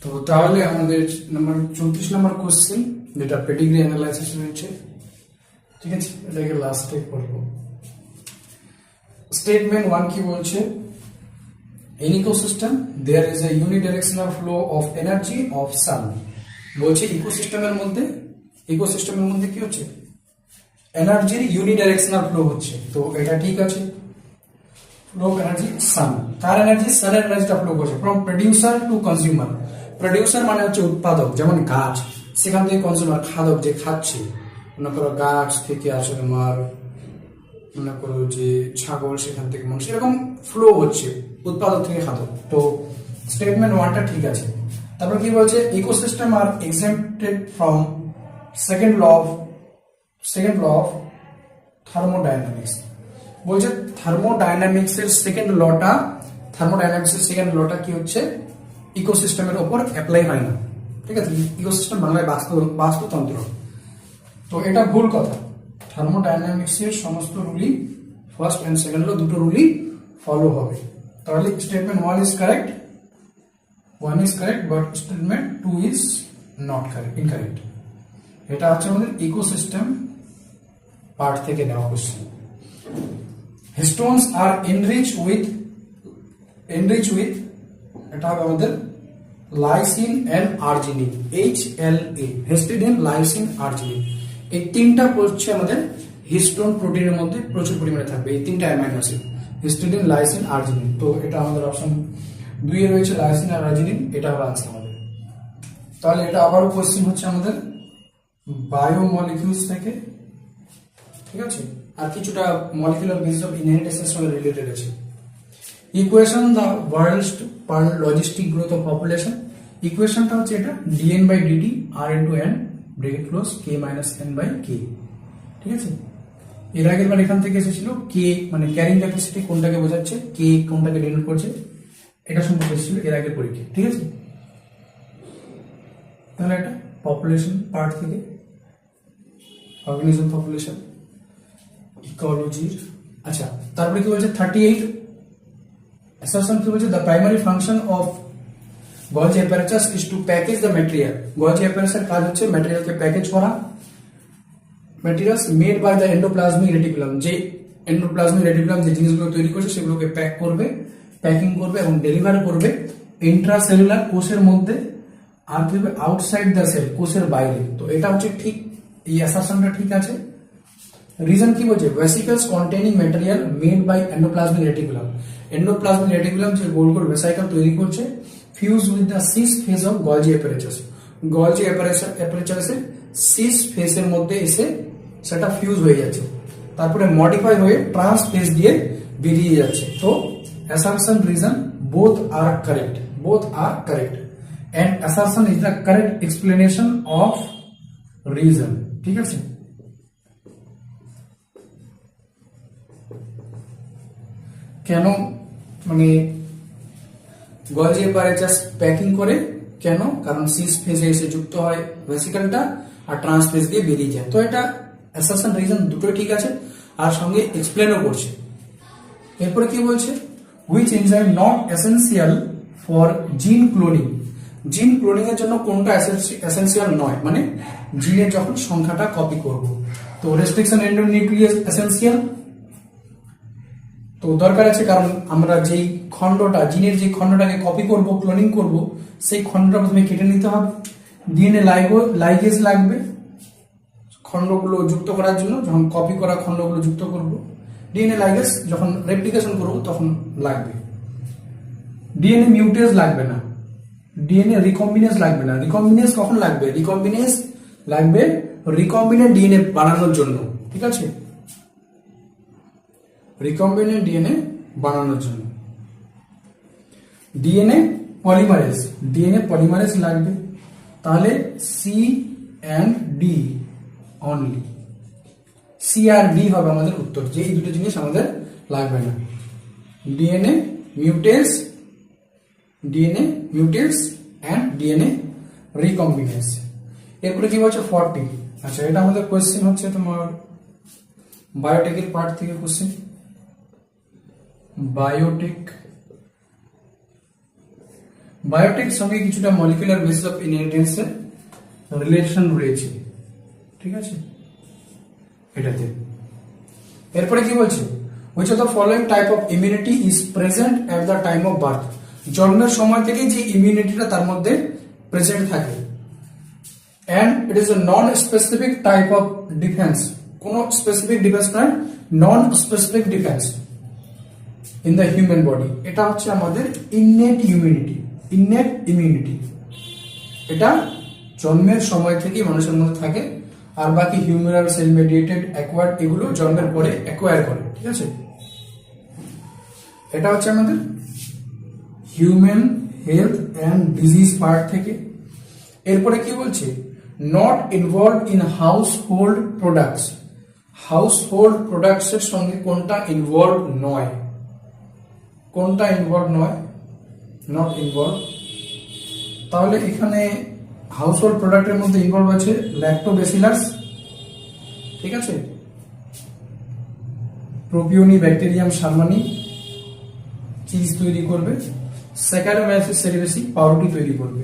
তো তাহলে আমাদের নাম্বার 34 নম্বর কোশ্চেন, যেটা পেডিগ্রি অ্যানালাইসিস রয়েছে, ঠিক আছে, এটাকে লাস্টে করব। স্টেটমেন্ট 1 কি বলছে? In ecosystem there is a unidirectional flow of energy of sun. বলছে ইকোসিস্টেমের মধ্যে কি হচ্ছে? এনার্জির ইউনিডাইরেকশনাল ফ্লো হচ্ছে। তো এটা ঠিক আছে, ফ্লো অফ এনার্জি সান, কার এনার্জি? সানের এনার্জিটা ফ্লো করছে from producer to consumer. Producer মানে হচ্ছে উৎপাদক, যেমন গাছ, সেখান থেকে কনজিউমার খাদক যে খাচ্ছে, মনে করো গাছ থেকে আসে তোমার, মনে করো যে ছাগল, সেখান থেকে মানুষ, এরকম ফ্লো হচ্ছে উৎপাদক থেকে খাদক। তো স্টেটমেন্ট 1টা ঠিক আছে। তারপর কি বলছে? Ecosystem are exempted from second law of thermodynamics. বলছে থার্মোডাইনামিক্সের সেকেন্ড লটা কি হচ্ছে? ইকোসিস্টেমের উপর অ্যাপ্লাই হয় না, ঠিক আছে? ইকোসিস্টেম বাংলায় বাস্তুতন্ত্র। তো এটা ভুল কথা। থার্মোডাইনামিক্সের সমস্ত রুলই, ফার্স্ট এন্ড সেকেন্ড ল দুটো রুলই ফলো হবে। তাহলে statement 1 is correct, but statement 2 is not correct, incorrect. এটা হচ্ছে আমাদের ইকোসিস্টেম পার্ট থেকে নেওয়া question. Histones are enrich with এটা হবে আমাদের lysine and arginine, HLA, histidine, lysine, arginine. এই তিনটা হচ্ছে আমাদের হিস্টোন প্রোটিনের মধ্যে প্রচুর পরিমাণে থাকবে, এই তিনটা amino acid, histidine, lysine, arginine. তো এটা আমাদের অপশন 2 এ রয়েছে, লাইসিন আর আর্জিনিন, এটা হবে আনসার আমাদের। তাহলে এটা আবারও কোশ্চেন হচ্ছে আমাদের বায়োমলিকিউলস থেকে, ঠিক আছে, আর কিছুটা মলিকুলার বেসিস অফ ইনহেরিটেন্সের সঙ্গে রিলেটেড আছে। ইকুয়েশন দ্য ওয়ার্ল্ডস Pearl logistic growth of population. ইকুয়েশনটা হচ্ছে এটা dn/dt r/n bracket close k - n/k, ঠিক আছে। এর আগের বার এখান থেকে এসেছিল k মানে ক্যারিং ক্যাপাসিটি কোনটাকে বোঝাচ্ছে, k কোনটাকে ডিনোট করছে, এটা সম্পর্কে এসেছিল এর আগের পরীক্ষা, ঠিক আছে। তাহলে এটা পপুলেশন পার্ট থেকে, অর্গানিজম পপুলেশন, ইকোলজির। আচ্ছা, তারপরে কি বলছে 38 assertion কি বলছে? the primary function of Golgi apparatus is to package the material. Golgi apparatus এর কাজ হচ্ছে ম্যাটেরিয়ালকে প্যাকেজ করা। materials made by the endoplasmic reticulum, যে এন্ডোপ্লাজমিক রেটিকুলাম যে জিনিসগুলো তৈরি করছে সেগুলোকে প্যাকিং করবে এবং ডেলিভার করবে ইন্ট্রাসেলুলার কোষের মধ্যে, আর কি হবে আউটসাইড দ্য সেল, কোষের বাইরে। তো এটা হচ্ছে ঠিক, এই অ্যাসারশনটা ঠিক আছে। রিজন কি বলছে? Vesicles containing material made by endoplasmic reticulum. Endoplasmic reticulum যে গোল গোল ভেসিকল তৈরি করছে, fuse with the cis face of Golgi apparatus. Golgi অ্যাপারেচাসের সিস ফেজের মধ্যে এসে সেটা ফিউজ হয়ে যাচ্ছে, তারপরে মডিফাই হয়ে ট্রান্স ফেজ দিয়ে বেরিয়ে যাচ্ছে। তো assertion reason both are correct, and assertion is the correct explanation of reason, ঠিক আছে। কেন মানে গলজি অ্যাপারেচাস প্যাকিং করে, কেন? কারণ সিস ফেজে এসে যুক্ত হয় ভেসিকলটা আর ট্রান্স ফেজ দিয়ে বেরিয়ে যায়। তো এটা অ্যাসারশন রিজন দুটোই ঠিক আছে, আর সঙ্গে এক্সপ্লেনও করছে। এরপরে কি বলছে? Which enzyme not essential for জিন ক্লোনিং। জিন ক্লোনিং এর জন্য কোনটা এসেনশিয়াল নয়, মানে জিনের যখন সংখ্যাটা কপি করব। তো রেস্ট্রিকশন এন্ডোনিউক্লিয়াস এসেনশিয়াল, তো দরকার আছে, কারণ আমরা যেই খণ্ডটা, জিনের যে খণ্ডটাকে কপি করব, ক্লোনিং করব, সেই খণ্ডটা প্রথমে কেটে নিতে হবে। ডিএনএ লাইগেজ লাগবে খণ্ডগুলো যুক্ত করার জন্য, যখন কপি করা খণ্ডগুলো যুক্ত করব। ডিএনএ লাইগেজ যখন রেপ্লিকেশন করব তখন লাগবে। ডিএনএ মিউটেজ লাগবে না, ডিএনএ রিকম্বিনেজ লাগবে না। রিকম্বিনেজ কখন লাগবে? রিকম্বিনেজ লাগবে রিকম্বিনেন্ট ডিএনএ বানানোর জন্য, ঠিক আছে, রিকম্বিনেন্ট ডিএনএ বানানোর জন্য। ডিএনএ পলিমারেজ লাগবে, তাহলে C and D only, C আর ডি হবে আমাদের উত্তর, যে এই দুটো জিনিস আমাদের লাগবে না। DNA mutase and DNA recombinase. এরপরে কি বলছে 40। আচ্ছা, এটা আমাদের কোয়েশ্চেন হচ্ছে তোমার বায়োটেকের পার্ট থেকে কোশ্চেন। বায়োটেক বায়োটিক সঙ্গে কিছুটা মলিকুলার বেসিস অফ ইনহেরিটেন্সের রিলেশন রয়েছে, ঠিক আছে এটাতে। এরপরে কি বলছে, which of the following type of immunity is present at the time of birth? জন্মের সময় থেকে যে ইমিউনিটিটা তার মধ্যে প্রেজেন্ট থাকে, and it is a non specific type of defense, কোন স্পেসিফিক ডিফেন্স নয়, non specific defence in the human body. এটা হচ্ছে আমাদের ইননেট ইমিউনিটি, ইননেট ইমিউনিটি, এটা জন্মের সময় থেকে মানুষের মধ্যে থাকে, আর বাকি হিউম্যান সেল মেডিয়েটেড অ্যাকোয়ার্ড এগুলো জন্মের পরে অ্যাকোয়ার করে, ঠিক আছে। এটা হচ্ছে আমাদের human health and disease part থেকে। এরপরে কি বলছে, not involve in house hold products, house hold products এর সঙ্গে কোনটা ইনভলভ নয়, কোনটা ইনভলভ নয়, নট ইনভলভ। তাহলে এখানে হাউস হোল্ড প্রোডাক্টের মধ্যে ইনভলভ আছে ল্যাক্টোব্যাসিলাস, ঠিক আছে, প্রোপিওনি ব্যাকটেরিয়াম শারমানি চিজ তৈরি করবে, স্যাকারোমাইসিস সেরিভেসি পাউরুটি তৈরি করবে,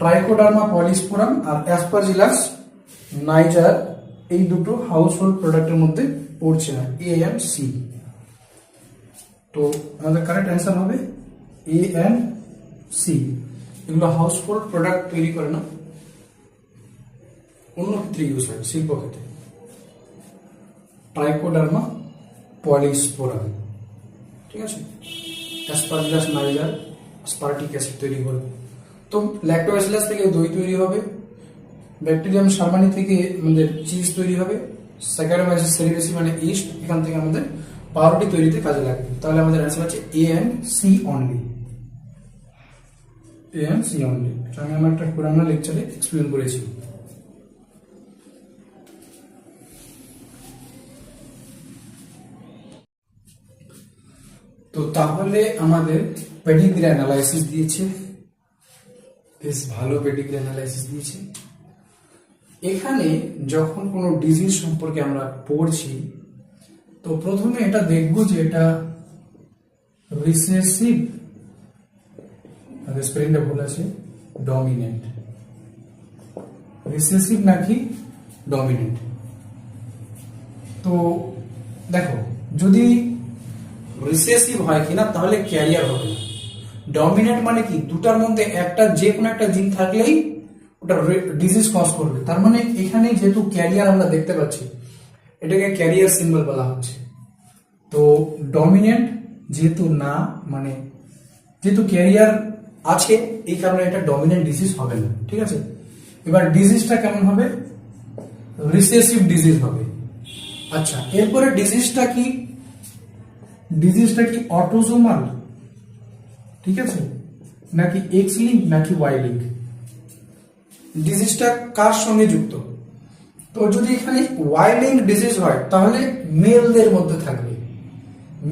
ট্রাইকোডার্মা পলিস্পোরাম আর অ্যাসপারজিলাস নাইজার এই দুটো হাউস হোল্ড প্রোডাক্টের মধ্যে পড়ছে না, এ এন্ড সি। তো আমাদের কারেক্ট অ্যান্সার হবে এ এন্ড সি। এগুলো হাউস হোল্ড প্রোডাক্ট তৈরি করে না, অন্য ক্ষেত্রে ইউজ হয়, শিল্প ক্ষেত্রে। ট্রাইকোডার্মা পলিস্পোরাম, ঠিক আছে, অ্যাসপারজিলাস নাইজার স্পার্টিক অ্যাসিড তৈরি করবে। তো ল্যাক্টোব্যাসিলাস থেকে দই তৈরি হবে, ব্যাকটেরিয়াম শারমানি থেকে আমাদের চিজ তৈরি হবে, স্যাকারোমাইসিস সেরিভেসি মানে ইস্ট, এখান থেকে আমাদের পাউরুটি তৈরিতে কাজে লাগবে। তাহলে আমাদের অ্যান্সার হচ্ছে A and C only, A and C only. এটা আমি আমার একটা পুরানো লেকচারে এক্সপ্লেন করেছি। তো তাহলে আমাদের পেডিগ্রি অ্যানালাইসিস দিয়েছে, বেশ ভালো পেডিগ্রি অ্যানালাইসিস দিয়েছে। এখানে যখন কোনো ডিজিজ সম্পর্কে আমরা পড়ছি, তো প্রথমে এটা দেখব যে এটা রিসেসিভ, স্পেলিংটা ভুল আছে, ডমিনেন্ট, রিসেসিভ নাকি ডমিনেন্ট। তো দেখো, যদি রিসেসিভ হয় কিনা তাহলে ক্যারিয়ার হবে না। ডমিনেন্ট মানে কি, দুটার মধ্যে একটা, যে কোনো একটা জিন থাকলেই ওটা ডিজিজ কজ করবে। তার মানে এখানে যেহেতু ক্যারিয়ার আমরা দেখতে পাচ্ছি, এটাকে ক্যারিয়ার সিম্বল বলা হচ্ছে। তো ডমিনেন্ট যেহেতু না, মানে যেহেতু ক্যারিয়ার আছে, এই কারণে এটা ডমিনেন্ট ডিজিজ হবে না, ঠিক আছে। এবার ডিজিজটা কেমন হবে, রিসেসিভ ডিজিজ হবে। আচ্ছা, এরপরে ডিজিজটা কি, ডিজিজটা কি অটোজোমাল, ঠিক আছে, নাকি এক্স লিঙ্ক নাকি ওয়াই লিঙ্ক, ডিজিজটা কার সঙ্গে যুক্ত। তো যদি এখানে ওয়াই লিঙ্ক ডিজিজ হয় তাহলে মেলদের মধ্যে থাকবে,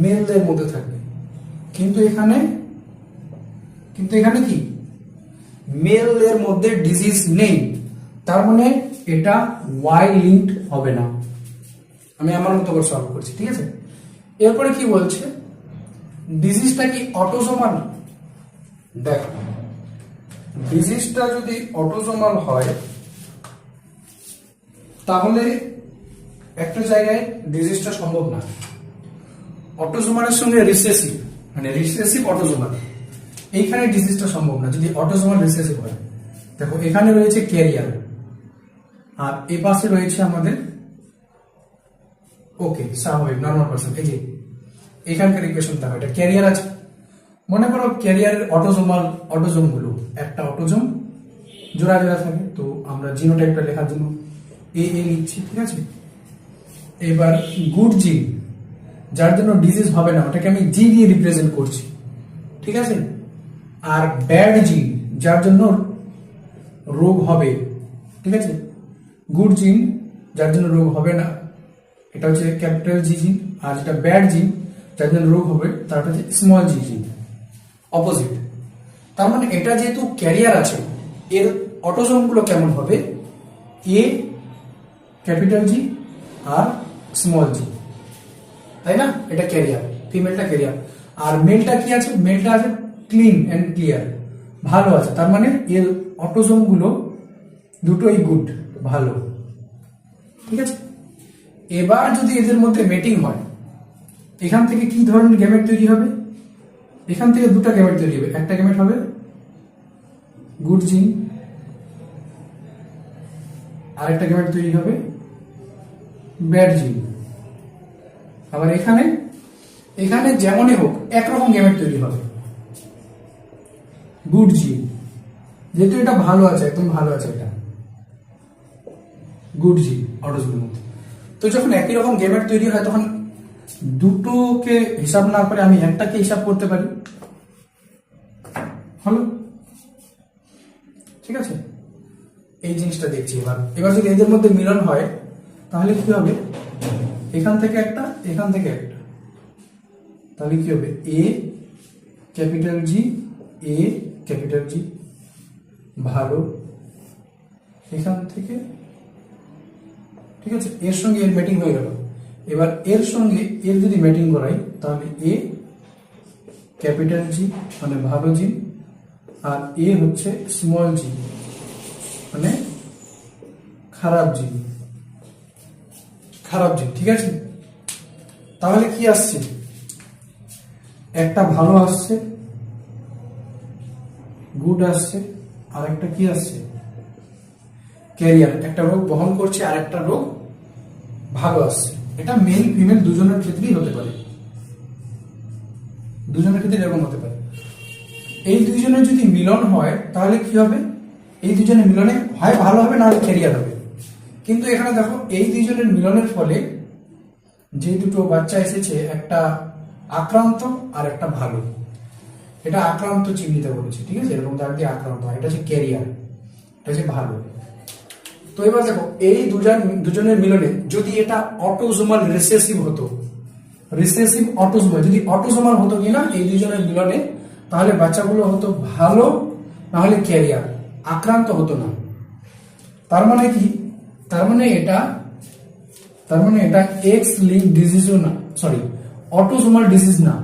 মেলদের মধ্যে থাকবে, কিন্তু এখানে কি মেলদের মধ্যে ডিজিজ নেই, তার মানে এটা ওয়াই লিঙ্কড হবে না। আমি আমার মতো করে সলভ করছি, ঠিক আছে। এরপরে কি বলছে, ডিজিজটা কি অটোজোমাল। দেখো, ডিজিজটা যদি অটোজোমাল হয় তাহলে একটা জায়গায় ডিজিজটা সম্ভব না। অটোজোমালের সঙ্গে রিসেসিভ, মানে রিসেসিভ অটোজোমাল, এইখানে ডিজিজটা সম্ভব না যদি অটোজোমাল রিসেসিভ হয়। দেখো, এখানে রয়েছে ক্যারিয়ার আর এই পাশে রয়েছে আমাদের ওকে স্বাভাবিক নর্মাল পার্সন। এই যে এখানকার ইকুয়েশন দেখো, এটা ক্যারিয়ার আছে, মনে করো ক্যারিয়ারের অটোজোম গুলো, একটা অটোজোম জোড়া জোড়া থাকে, তো আমরা জিনোটাইপটা লেখার জন্য এ লিখছি, ঠিক আছে। এবার গুড জিন, যার জন্য ডিজিজ হবে না, ওটাকে আমি জি দিয়ে রিপ্রেজেন্ট করছি, ঠিক আছে। আর ব্যাড জিন, যার জন্য রোগ হবে, ঠিক আছে। গুড জিন যার জন্য রোগ হবে না, এটা হচ্ছে ক্যাপিটাল জি জিন, আর যেটা ব্যাড জিন যার জন্য রোগ হবে তারটা হচ্ছে স্মল জি জিন, অপোজিট। তার মানে এটা যেহেতু ক্যারিয়ার আছে, এর অটোজোম গুলো কেমন হবে, এ ক্যাপিটাল জি আর স্মল জি, তাই না। এটা ক্যারিয়ার, ফিমেলটা ক্যারিয়ার। আর মেলটা কি আছে, মেলটা আছে ক্লিন এন্ড ক্লিয়ার, ভালো আছে, তার মানে এর অটোজোম গুলো দুটোই গুড, ভালো। ঠিক আছে, এবার যদি এদের মধ্যে মেটিং হয়, এখান থেকে কি ধরনের গ্যামেট তৈরি হবে? এখান থেকে দুটো গ্যামেট তৈরি হবে। একটা গ্যামেট হবে গুড জিন, আর একটা গ্যামেট তৈরি হবে ব্যাড জিন। আবার এখানে এখানে যেমনই হোক একরকম গ্যামেট তৈরি হবে, গুড জিন, যেহেতু এটা ভালো আছে, একদম ভালো আছে, এটা গুড জিন অটোজোমের মধ্যে। তো যখন একই রকম গ্যামেট তৈরি হয় তখন দুটোকে হিসাব না করে আমি একটাকে হিসাব করতে পারি, হলো। ঠিক আছে, এই জিনিসটা দেখছি। এবার যদি এদের মধ্যে মিলন হয় তাহলে কি হবে? এখান থেকে একটা, এখান থেকে একটা, তাহলে কি হবে? এ ক্যাপিটাল জি, এ ক্যাপিটাল জি, ভালো। এখান থেকে, ঠিক আছে, এর সঙ্গে এর ম্যাটিং হয়ে গেল। এবার এর সঙ্গে এর যদি ম্যাটিং করাই তাহলে এ ক্যাপিটাল জি মানে ভালো জি, আর এ হচ্ছে স্মল জি মানে খারাপ জি, খারাপ জি। ঠিক আছে, তাহলে কি আসছে? একটা ভালো আসছে, গুড আসছে, আর একটা কি আসছে? ক্যারিয়ার, একটা রোগ বহন করছে আর একটা রোগ ভালো আসছে। এটা মেল ফিমেল দুজনের ক্ষেত্রেই হতে পারে, দুজনের ক্ষেত্রে এরকম হতে পারে। এই দুইজনের যদি মিলন হয় তাহলে কি হবে? এই দুজনের মিলনে হয় ভালো হবে, না হলে ক্যারিয়ার হবে। কিন্তু এখানে দেখো এই দুইজনের মিলনের ফলে যে দুটো বাচ্চা এসেছে, একটা আক্রান্ত আর একটা ভালো, এটা আক্রান্ত চিহ্নিত করেছে। ঠিক আছে, এরকম দাগ দিয়ে আক্রান্ত, এটা হচ্ছে ক্যারিয়ার, এটা হচ্ছে ভালো। তো এবার দেখো এই দুজনের মিলনে যদি এটা অটোজোমাল রিসেসিভ হতো, রিসেসিভ অটোজোমাল, যদি অটোজোমাল হতো কিনা এই দুজনের মিলনে, তাহলে বাচ্চাগুলো হতো ভালো, না হলে ক্যারিয়ার, আক্রান্ত হতো না। তার মানে কি? তার মানে এটা এক্স লিঙ্ক ডিজিজও না, সরি অটোজোমাল ডিজিজ না।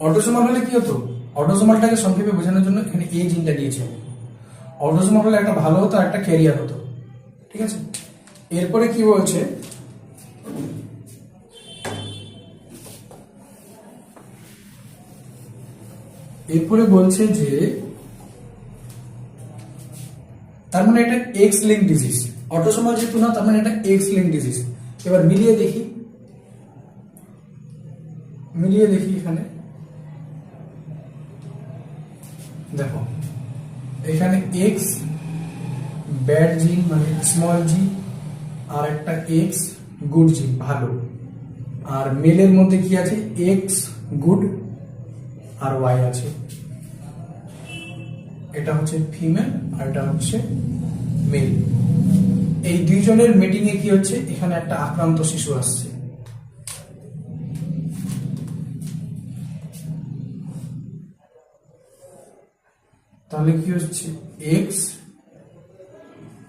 অটোজোমাল হলে কি হতো? অটোজোমালটাকে সংক্ষেপে বোঝানোর জন্য এখানে এই জিনটা দিয়েছে। অটোজোমাল হলে একটা ভালো হতো আর একটা ক্যারিয়ার হতো। ঠিক আছে, এরপরে কি বলছে? এরপরে বলছে যে তার মানে এটা এক্স লিঙ্ক ডিজিজ, অটোসোমাল যেহেতু না, তার মানে এটা এক্স লিঙ্ক ডিজিজ। এবার মিলিয়ে দেখি, এখানে দেখো, এখানে এক্স ব্যাড জিন মানে স্মল জি, আর একটা এক্স গুড জিন ভালো, আর মেলের মধ্যে কি আছে? এক্স গুড আর ওয়াই আছে। এটা হচ্ছে ফিমেল আর এটা হচ্ছে মেল। এই দুইজনের মিটিং এ কি হচ্ছে? এখানে একটা আক্রান্ত শিশু আসছে। তাহলে কি হচ্ছে? X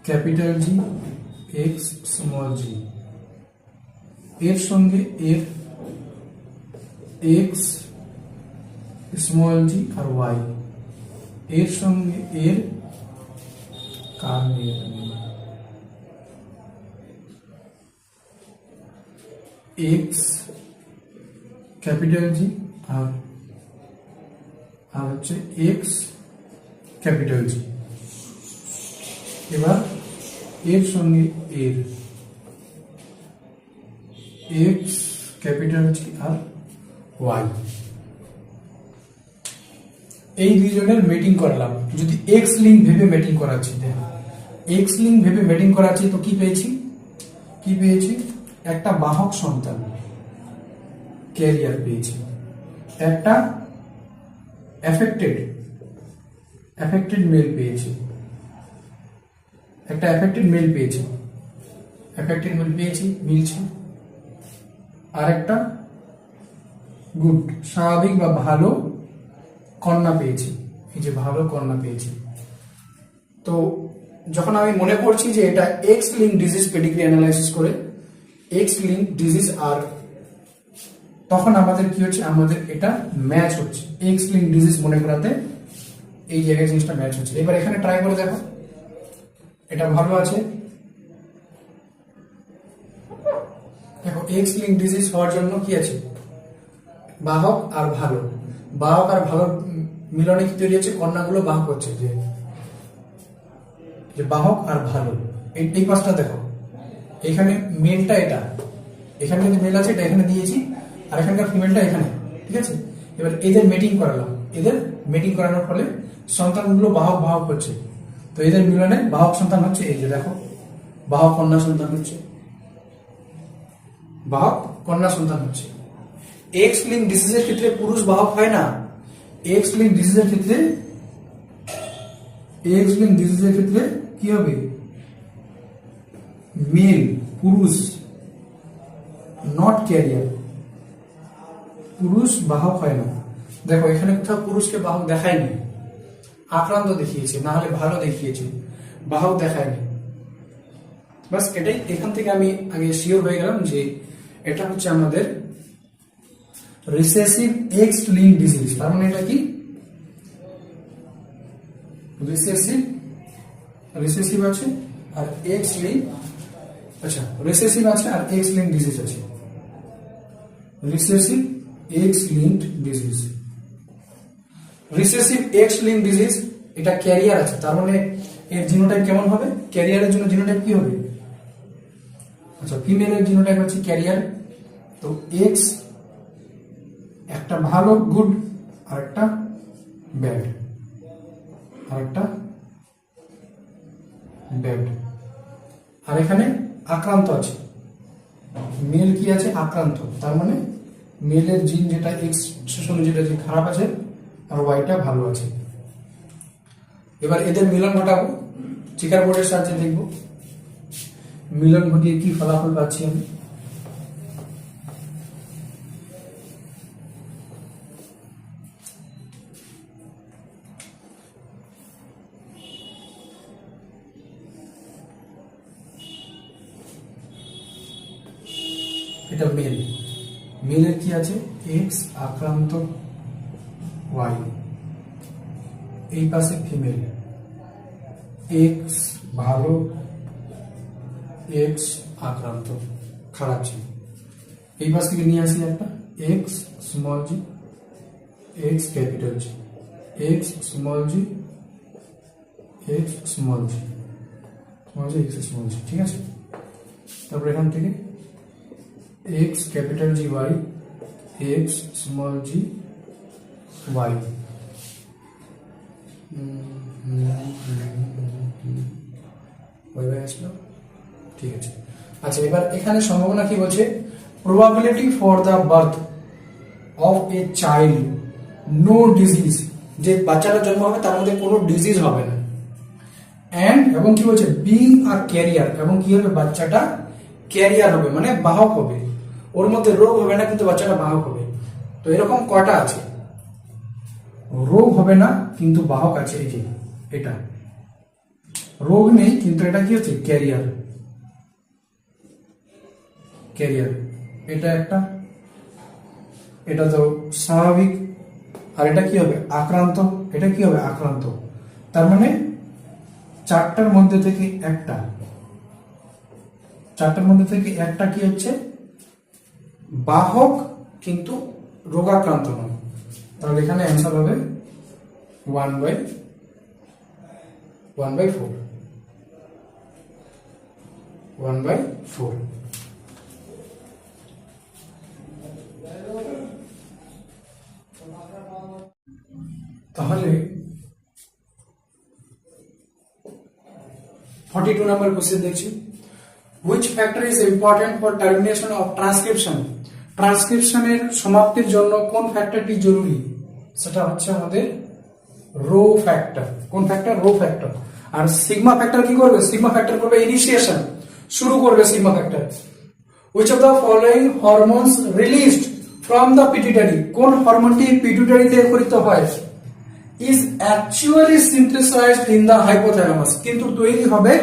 capital G, X small জি, এর সঙ্গে এর এক্স স্মল জি আর ওয়াই, এর সঙ্গে এর কার নিয়ে এক্স ক্যাপিটাল জি আর হচ্ছে এক্স ক্যাপিটাল জি। এবার এর সঙ্গে এর এক্স ক্যাপিটাল জি আর ওয়াই, এই দুইজনের মিটিং করলাম। যদি এক্স লিঙ্ক ভেবে মিটিং করাচ্ছি, দেখো এক্স লিঙ্ক ভেবে মিটিং করাচ্ছি, তো কি পেয়েছি? একটা বাহক সন্তান ক্যারিয়ার পেয়েছি, একটা অ্যাফেক্টেড মেল পেয়েছি, মিলছে, আর একটা গুড স্বাভাবিক বা ভালো কন্যা পেয়েছি, এই যে ভালো কন্যা পেয়েছি। তো যখন আমি মনে করছি যে এটা x link disease pedigree analysis করে এক্স লিঙ্ক ডিজিজ, আর তখন আমাদের কি হচ্ছে? আমাদের এটা ম্যাচ হচ্ছে, এক্স লিঙ্ক ডিজিজ মনে করাতে এই জায়গায় জিনিসটা ম্যাচ হচ্ছে। এবার এখানে ট্রাই করে দেখো, এটা ভালো আছে। দেখো এক্স লিঙ্ক ডিজিজ হওয়ার জন্য কি আছে, বাহক আর ভালো, বাহক আর ভালো মিলনে কি তৈরি হচ্ছে, কন্যাগুলো বাহক হচ্ছে, যে বাহক আর ভালো। এই পাঁচটা দেখো, এখানে মেলটা এটা, এখানে যে মেল আছে এটা এখানে দিয়েছি, আর এখানকার ফিমেলটা এখানে, ঠিক আছে। এবার এদের মেটিং করালাম, এদের মেটিং করানোর ফলে সন্তানগুলো বাহক বাহক হচ্ছে। তো এদের মিলনে বাহক সন্তান হচ্ছে, এই যে দেখো বাহক কন্যা সন্তান হচ্ছে, বাহক কন্যা সন্তান হচ্ছে। এক্স লিঙ্ক ডিজিজের ক্ষেত্রে পুরুষ বাহক হয় না। এক্স লিঙ্ক ডিজিজের ক্ষেত্রে, এক্স লিঙ্ক ডিজিজের ক্ষেত্রে কি হবে, মেল পুরুষ, নট ক্যারিয়ার, পুরুষ বাহক হয় না। দেখো এখানে কোথাও পুরুষকে বাহক দেখায়নি, আক্রান্ত দেখিয়েছে, না হলে ভালো দেখিয়েছে, বাহক দেখায়নি। বাস এটাই, এখান থেকে আমি আগে শিওর হয়ে গেলাম যে এটা হচ্ছে আমাদের রিসেসিভ এক্স লিঙ্ক ডিজিজ। তার মানে এটা কি, রিসেসিভ আছে আর এক্স লিঙ্ক, আচ্ছা রিসেসিভ আছে আর এক্স লিঙ্ক ডিজিজ আছে, recessive x linked disease. Recessive x link disease, এটা ক্যারিয়ার আছে, তার মানে এর জিনোটাইপ কেমন হবে, ক্যারিয়ারের জন্য জিনোটাইপ কি হবে, আচ্ছা ফিমেলের জিনোটাইপ হচ্ছে ক্যারিয়ার। তো এক্স একটা ভালো গুড, আর একটা ব্যাড, আর একটা ব্যাড। আর এখানে আক্রান্ত আছে, মেল কি আছে, আক্রান্ত, তার মানে মেলের জিন যেটা এক্স সেশনে যেটা যে খারাপ আছে, আর ওয়াইটা ভালো আছে। এবার এদের মিলন ঘটাবো, চিকার বোর্ডের সাহায্যে দেখব মিলন ঘটিয়ে কি ফলাফল পাচ্ছি আমি। এটা মেল, মেলের কি আছে, এক্স আক্রান্ত ওয়াই, এই পাশে ফিমেল, এক্স ভালো, এক্স আক্রান্ত খারাপ ছিল। এই পাশ থেকে নিয়ে আসি একটা X small G, X capital G, X small G, X small G, small G X small G, ঠিক আছে। তারপর এখান থেকে X capital G Y, X small G Y, আসলো, ঠিক আছে। আচ্ছা এবার এখানে সম্ভাবনা কি বলছে, probability for the birth of a child no disease, যে বাচ্চাটা জন্ম হবে তার মধ্যে কোনো ডিজিজ হবে না, এন্ড এবং কি বলছে বিং আ ক্যারিয়ার, এবং কি হবে বাচ্চাটা ক্যারিয়ার হবে, মানে বাহক হবে, ওর মধ্যে রোগ হবে না কিন্তু বাচ্চাটা বাহক হবে। তো এরকম কটা আছে, রোগ হবে না কিন্তু বাহক আছে, এই যে এটা রোগ নেই কিন্তু এটা কি হচ্ছে ক্যারিয়ার, ক্যারিয়ার, এটা একটা, এটা তো স্বাভাবিক, আর এটা কি হবে আক্রান্ত, এটা কি হবে আক্রান্ত। তার মানে চারটার মধ্যে থেকে একটা, চারটার মধ্যে থেকে একটা কি হচ্ছে বাহক কিন্তু রোগাক্রান্ত নয়। তাহলে এখানে অ্যান্সার হবে 1/4, 1/4। তাহলে 42 নম্বর কোশ্চেন দেখছি, which factor is important for termination of transcription, ট্রান্সক্রিপশনের সমাপ্তির জন্য কোন ফ্যাক্টরটি জরুরি, সেটা হচ্ছে আমাদের রো ফ্যাক্টর। কোন ফ্যাক্টর, রো ফ্যাক্টর। আর সিগমা ফ্যাক্টর কি করবে, সিগমা ফ্যাক্টর করবে ইনিশিয়েশন, শুরু করবে sigma factor. which of the following hormones released from the pituitary, কোন হরমোনটি পিটুইটারিতে ক্ষরিত হয়, is actually synthesized in the hypothalamus, কিন্তু তৈরি হবে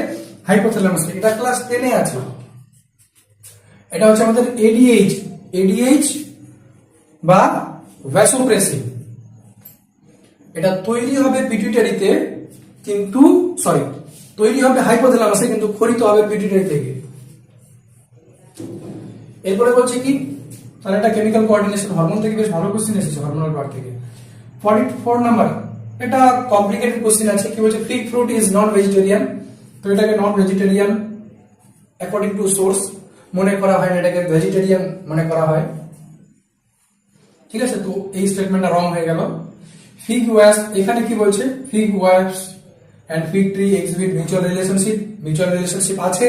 হাইপোথ্যালামাস। এটা ক্লাস 10 এ আছে, এটা হচ্ছে আমাদের এডিএইচ বা ভ্যাসোপ্রেসিন। এটা তৈরি হবে পিটুইটারিতে, কিন্তু সরি তৈরি হবে হাইপোথ্যালামাসে, কিন্তু ক্ষরিত হবে পিটুইটারি থেকে। এরপরে বলছে কি, তাহলে একটা কেমিক্যাল কোঅর্ডিনেশন হরমোন থেকে বেশ ভালো কোশ্চেন এসেছে, হরমোনাল পার্ট থেকে। 44 নাম্বার, এটা কমপ্লিকেটেড কোশ্চেন আছে। কি বলছে, fig fruit is non vegetarian. তো এটাকে নন ভেজিটেরিয়ান অ্যাকর্ডিং টু সোর্স মনে করা হয় না, এটাকে ভেজিটেরিয়ান মনে করা হয়। ঠিক আছে, তো এই স্টেটমেন্টটা রং হয়ে গেল। ফিগ ওয়াক্স, এখানে কি বলছে, ফিগ ওয়াক্স and fig tree exhibit mutual relationship আছে।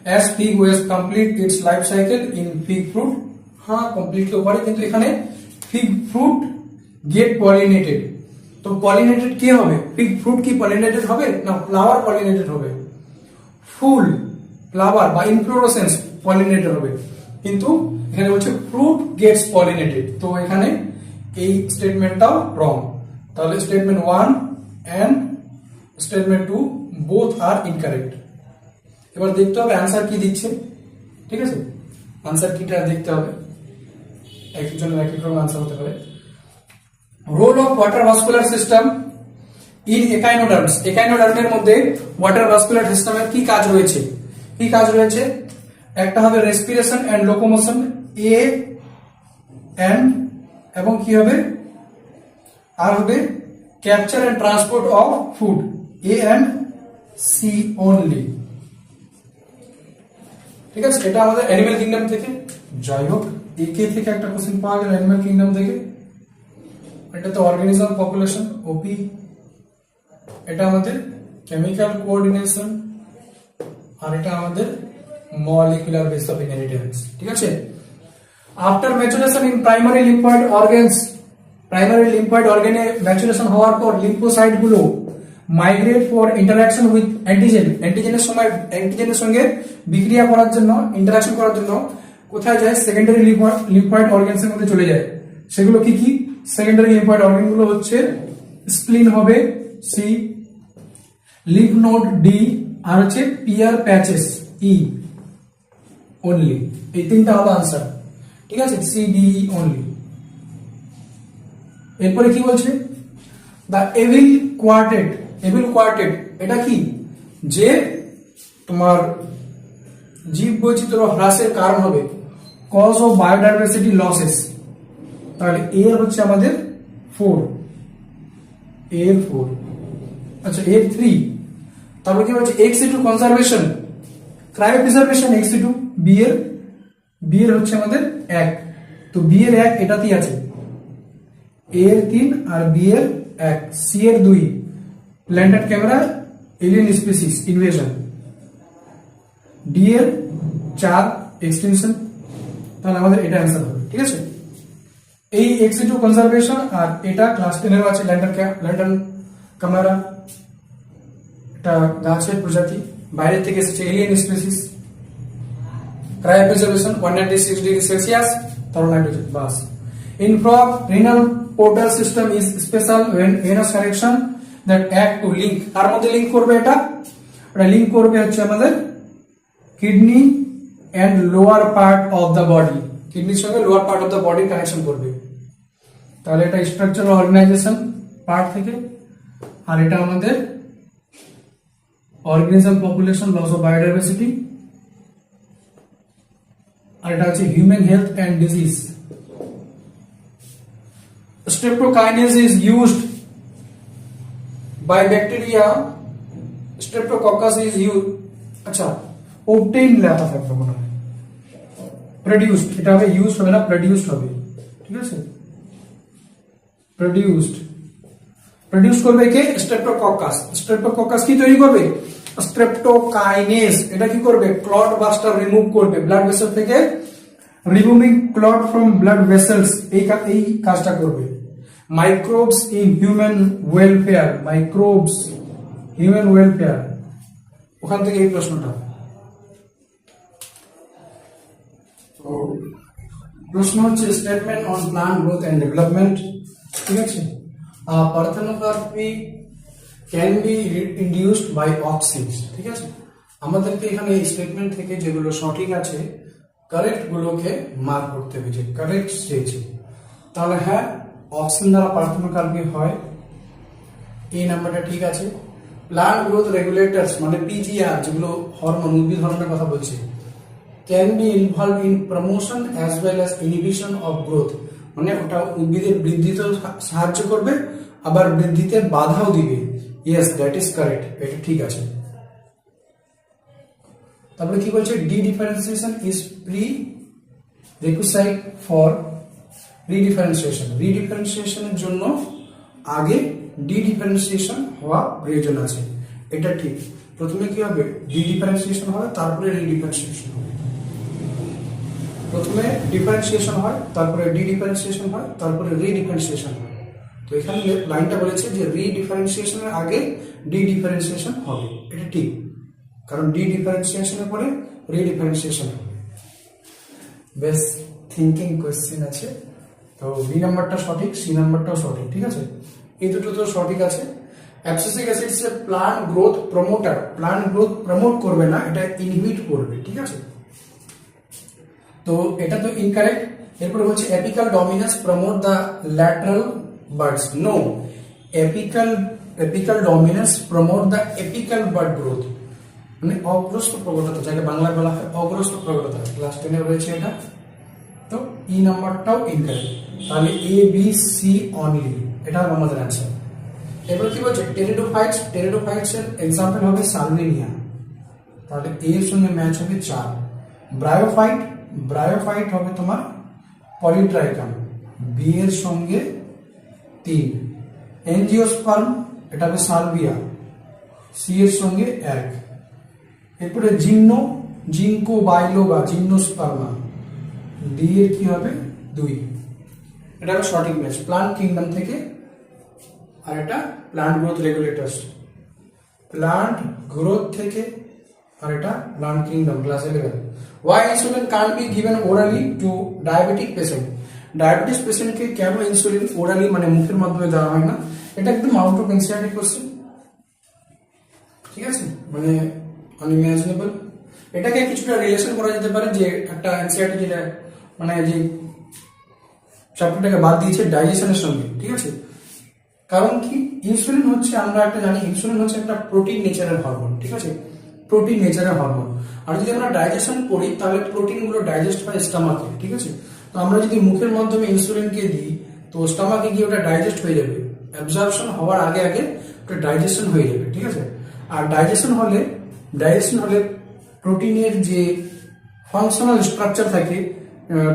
অ্যাজ ফিগ ওয়াক্স complete its life cycle in fig fruit, হ্যাঁ কমপ্লিট তো করে, কিন্তু এখানে ফিগ ফ্রুট গেট পলিনেটেড। তো পলিনেটেড কে হবে, ফিগ ফ্রুট কি পলিনেটেড হবে না ফ্লাওয়ার পলিনেটেড হবে? ফুল, ফ্লাওয়ার বা ইনফ্লোরেসেন্স পলিনেটেড হবে, কিন্তু এখানে বলছে ফ্রুট গেটস পলিনেটেড। তো এখানে এই স্টেটমেন্টটাও রং। তাহলে statement 1 and statement 2 both are incorrect. এবার দেখতে হবে অ্যান্সার কি দিচ্ছে। ঠিক আছে, আনসার কিটা দেখতে হবে, একজনের এক এক রকম আনসার হতে পারে। Role of water vascular system in echinoderms, একাইনোডার্মের মধ্যে ওয়াটার ভাস্কুলার সিস্টেমের কি কাজ রয়েছে? কি কাজ রয়েছে? একটা হবে respiration and locomotion, A and, এবং কি হবে আর হবে capture and transport of food, A and C only. ঠিক আছে, এটা আমাদের অ্যানিমাল কিংডম থেকে। যাই হোক, একে থেকে একটা কোশ্চেন পাওয়া গেল অ্যানিমাল কিংডম থেকে। এটা তো অর্গানিজম পপুলেশন, ওপি। এটা আমাদের কেমিক্যাল কোঅর্ডিনেশন, আর এটা আমাদের মলিকুলার বেস অফ ইনহেরিটেন্স। ঠিক আছে, after maturation in primary lymphoid organs, primary lymphoid অর্গানে ম্যাচুরেশন হওয়ার পর লিম্ফোসাইট গুলো migrate for interaction with antigen, অ্যান্টিজেনের সঙ্গে বিক্রিয়া করার জন্য, ইন্টারঅ্যাকশন করার জন্য কোথায় যায়? সেকেন্ডারি লিম্ফয়েড অর্গানস এর মধ্যে চলে যায়। সেগুলো কি কি? সেকেন্ডারি লিম্ফয়েড অর্গান গুলো হচ্ছে স্প্লিন হবে সি, লিম্ফ নোড ডি, আর হচ্ছে পিয়ার প্যাচেস ই অনলি। এই তিনটা হলো আনসার। ঠিক আছে, সি ডি ই অনলি। এরপরে কি বলছে, the evil quartet, evil quartet এটা কি? যে তোমার জীব বৈচিত্র্য হ্রাসের কারণ হবে, কজ অফ বায়োডাইভার্সিটি লসেস। তাহলে এর হচ্ছে আমাদের 4, এর 4। আচ্ছা, এর 3। তারপর কি বলছে, এক্স2 কনজারভেশন, ক্রায়োপ্রিজার্ভেশন এক্স2। বি এর হচ্ছে আমাদের 1, তো বি এর 1 এটাতেই আছে, এর 3 আর বি এর 1, সি এর 2 planted camera alien species invasion, D এর 4 এক্সটেনশন। তাহলে আমাদের এটা অ্যান্সার হবে। ঠিক আছে, এই এক্স2 কনজারভেশন, আর এটা ক্লাস 10 এর আছে ল্যান্টার্ন ক্যামেরা, এটা গাছের প্রজাতি, বাইরে থেকে এসেছে এলিয়েন স্পিসিস। ক্রায়োপ্রিজার্ভেশন 196 ডিগ্রি সেলসিয়াস, তরল nitrogen, bus. In frog, renal portal system is special when venous connection that act to link, তার মধ্যে লিংক করবে, এটা লিংক করবে হচ্ছে আমাদের kidney and lower part of the body, কিডনির সঙ্গে lower part of the body connection করবে। তাহলে এটা স্ট্রাকচারাল অর্গানাইজেশন পার্ট থেকে, আর এটা আমাদের organism population, loss of biodiversity, আর এটা হচ্ছে human health and disease. Streptokinase is used by bacteria, Streptococcus is used, আচ্ছা obtained লেখা থাকবে মনে হয়, produced, এটা হবে used হবে না, produced হবে। ঠিক আছে, produced করবে কে? Streptococcus। Streptococcus কি তৈরি করবে? Streptokinase এটা কি করবে? ক্লট বাস্টার রিমুভ করবে, ব্লাড ভেসেল থেকে removing clot from blood vessels, এই কাজটা করবে। Microbes in human welfare, microbes human welfare, ওখান থেকে এই প্রশ্নটা। প্রশ্ন হচ্ছে statement on plant growth and development. ঠিক আছে, parthenocarpy can be induced by auxin. ঠিক আছে, আমাদেরকে এখানে এই স্টেটমেন্ট থেকে যেগুলো সঠিক আছে কারেক্ট গুলোকে মার্ক করতে হবে, যে কারেক্ট চেয়েছে। তাহলে হ্যাঁ, অক্সিন দ্বারা পার্থেনোকার্পি হয়, এই নাম্বারটা ঠিক আছে। প্লান্ট গ্রোথ রেগুলেটরস মানে পিজিআর, যেগুলো হরমোন, উদ্ভিদ হরমোনের কথা বলছি, can be involve in promotion as well as inhibition of growth, মানে ওটা উদ্ভিদের বৃদ্ধিতেও সাহায্য করবে আবার বৃদ্ধিতে বাধাও দিবে। ইয়েস, দ্যাট ইজ কারেক্ট, এটা ঠিক আছে। তারপরে কি বলছে, dedifferentiation is prerequisite for redifferentiation. রিডিফারেন্সিয়েশনের জন্য আগে ডি ডিফারেন্সিয়েশন হওয়া প্রয়োজন আছে, এটা ঠিক। প্রথমে কি হবে, ডি ডিফারেন্সিয়েশন হবে, তারপরে রিডিফারেন্সিয়েশন হবে। প্রথমে ডিফারেন্সিয়েশন হয়, তারপরে ডি ডিফারেন্সিয়েশন হয়, তারপরে রিডিফারেন্সিয়েশন হয়। তো এখানে লাইনটা বলেছে যে রিডিফারেন্সিয়েশনের আগে ডি ডিফারেন্সিয়েশন হবে, এটা ঠিক, কারণ ডি ডিফারেন্সিয়েশনের পরে রিডিফারেন্সিয়েশন হবে। বেশ থিঙ্কিং কোয়েশ্চেন আছে। তো বি নাম্বারটা সঠিক, সি নাম্বারটাও সঠিক, ঠিক আছে, এই দুটো তো সঠিক আছে। অ্যাবসিসিক অ্যাসিড হচ্ছে plant growth promoter, plant growth promote করবে না, এটা ইনহিবিট করবে, ঠিক আছে। তো এটা তো ইনকারেক্ট। এরপরে হচ্ছে apical dominance promote the lateral buds. No, apical dominance promote the apical bud growth, মানে অগ্রস্ত প্রবণতা, যাকে বাংলায় বলা হয় অগ্রস্ত প্রবণতা। ক্লাস 10 এ রয়েছে এটা। তো ই নাম্বারটাও ইনকারেক্ট, তাহলে এ বি সি অনলি, এটা হবে আমাদের অ্যান্সার। এবার কি বলছে, টেরিডোফাইটস, টেরিডোফাইটস এর এক্সাম্পল হবে সালভিনিয়া, তাহলে এ এর সঙ্গে ম্যাচ হবে 4। ব্রায়োফাইট, ব্রায়োফাইট হবে তোমার পলিট্রাইকাম, বি এর সঙ্গে 3। এনজিওস্পার্ম, এটা হবে সালভিয়া, সি এর সঙ্গে 1। এরপরে জিম্নো, জিঙ্কো বাইলোগা, জিম্নোস্পার্মা, ডি এর কি হবে 2। এটা হবে সঠিক ম্যাচ প্লান্ট কিংডম থেকে। আর এটা plant growth regulators, plant growth থেকে, আর এটা plant kingdom class 11। Why insulin can't be given orally to diabetic patient? Diabetes পেশেন্টকে কেন ইনসুলিন ওরালি মানে মুখের মাধ্যমে দেওয়া হয় না? এটা একদম আউট অফ এনসিইআরটি কোশ্চেন, ঠিক আছে, মানে আনইমাজিনেবল। এটাকে কিছুটা রিলেশন করা যেতে পারে যে একটা এনসিইআরটি যেটা মানে যে চ্যাপ্টারটাকে বাদ দিয়েছে ডাইজেশনের সঙ্গে, ঠিক আছে। কারণ কি, ইনসুলিন হচ্ছে, আমরা একটা জানি ইনসুলিন হচ্ছে একটা প্রোটিন নেচারের হরমোন, ঠিক আছে, প্রোটিন নেচারের হরমোন। আর যদি আমরা ডাইজেশন করি তাহলে প্রোটিনগুলো ডাইজেস্ট হয় স্টমাকে, ঠিক আছে। তো আমরা যদি মুখের মাধ্যমে ইনসুলিনকে দিই তো স্টমাকে গিয়ে ওটা ডাইজেস্ট হয়ে যাবে, অ্যাবজর্পশন হওয়ার আগে আগে ওটা ডাইজেশন হয়ে যাবে, ঠিক আছে। আর ডাইজেশন হলে প্রোটিনের যে ফাংশনাল স্ট্রাকচার থাকে,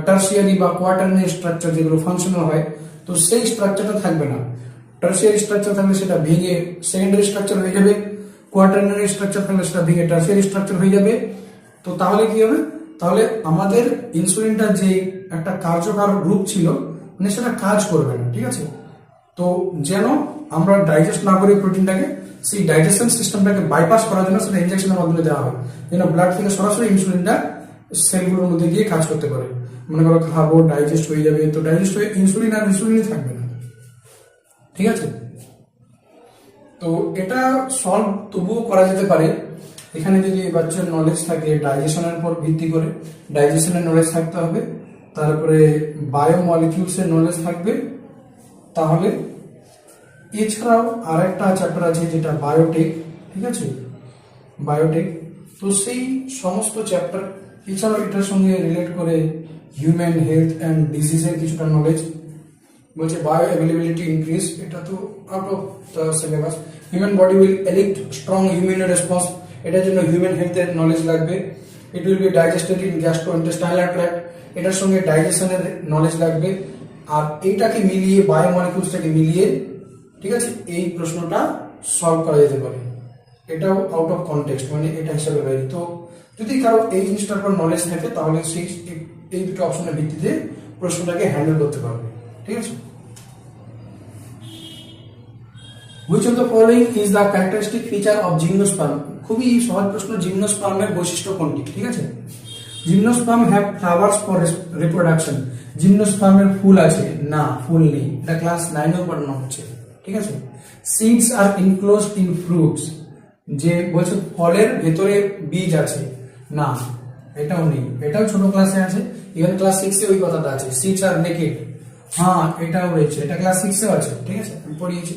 টার্সিয়ারি বা কোয়াটারনারি স্ট্রাকচার যেগুলো ফাংশনাল হয়, তো সেই স্ট্রাকচারটা থাকবে না। টার্সিয়ারি স্ট্রাকচার থাকলে সেটা ভেঙে সেকেন্ডারি স্ট্রাকচার হয়ে যাবে, কোয়াটারনারি স্ট্রাকচার থাকলে সেটা ভেঙে টার্সিয়ারি স্ট্রাকচার হয়ে যাবে। তো তাহলে কি হবে, তাহলে আমাদের ইনসুলিনটা যে একটা কার্যকর রূপ ছিল মানে সেটা কাজ করবে না, ঠিক আছে। তো যেন আমরা ডাইজেস্ট না করি প্রোটিনটাকে, সেই ডাইজেশন সিস্টেমটাকে বাইপাস করার জন্য সেটা ইনজেকশনের মাধ্যমে দেওয়া হয়, যেন ব্লাড থেকে সরাসরি ইনসুলিনটা সেলগুলোর মধ্যে গিয়ে কাজ করতে পারে। মনে করো খাবো, ডাইজেস্ট হয়ে যাবে, তো ডাইজেস্ট হয়ে ইনসুলিন আর ইনসুলিনই থাকবে না, ঠিক আছে। তো এটা সলভ তবুও করা যেতে পারে, এখানে যদি বাচ্চার নলেজ থাকে ডাইজেশনের উপর ভিত্তি করে, ডাইজেশনের নলেজ থাকতে হবে, তারপরে বায়োমলিকিউলস এর নলেজ থাকবে, তাহলে এছাড়াও আরেকটা চ্যাপ্টার আছে যেটা বায়োটেক, ঠিক আছে, বায়োটেক। তো সেই সমস্ত চ্যাপ্টার এছাড়াও এটার সঙ্গে রিলেট করে হিউম্যান হেলথ অ্যান্ড ডিজিজের কিছুটা নলেজ বলছে। বায়ো অ্যাভেলেবিলিটি ইনক্রিজ, এটা তো out of the syllabus. Human body will elicit strong immune response, এটার জন্য হিউম্যান হেলথের নলেজ লাগবে। It will be digested in gastrointestinal tract, এটার সঙ্গে ডাইজেশনের নলেজ লাগবে। আর এইটাকে মিলিয়ে বায়োমলিকিউলসটাকে মিলিয়ে, ঠিক আছে, এই প্রশ্নটা সলভ করা যেতে পারে। এটাও আউট অফ কনটেক্সট, মানে এটা হিসাবে বাইরে। তো যদি কারো এই জিনিসটার উপর নলেজ থাকে তাহলে সেই এই দুটো অপশনের ভিত্তিতে প্রশ্নটাকে হ্যান্ডেল করতে পারবে, ঠিক আছে। Which of the following is the characteristic feature of gymnosperm? খুবই সহজ প্রশ্ন, জিমনোস্পার্মের বৈশিষ্ট্য কোনটি, ঠিক আছে। Gymnosperm have flowers for reproduction, জিমনোস্পার্মের ফুল আছে না, ফুল নেই, এটা ক্লাস 9 এ পড়ানো হচ্ছে, ঠিক আছে। Seeds are enclosed in fruits, যে বলছে ফলের ভেতরে বীজ আছে না, এটাও নেই, এটাও ছোট ক্লাসে আছে, ইভেন ক্লাস 6 এ ওই কথাটা আছে। সিডস আর নেকেড, হ্যাঁ এটাও রয়েছে, এটা ক্লাস 6 এ আছে, ঠিক আছে, আমি পড়িয়েছি।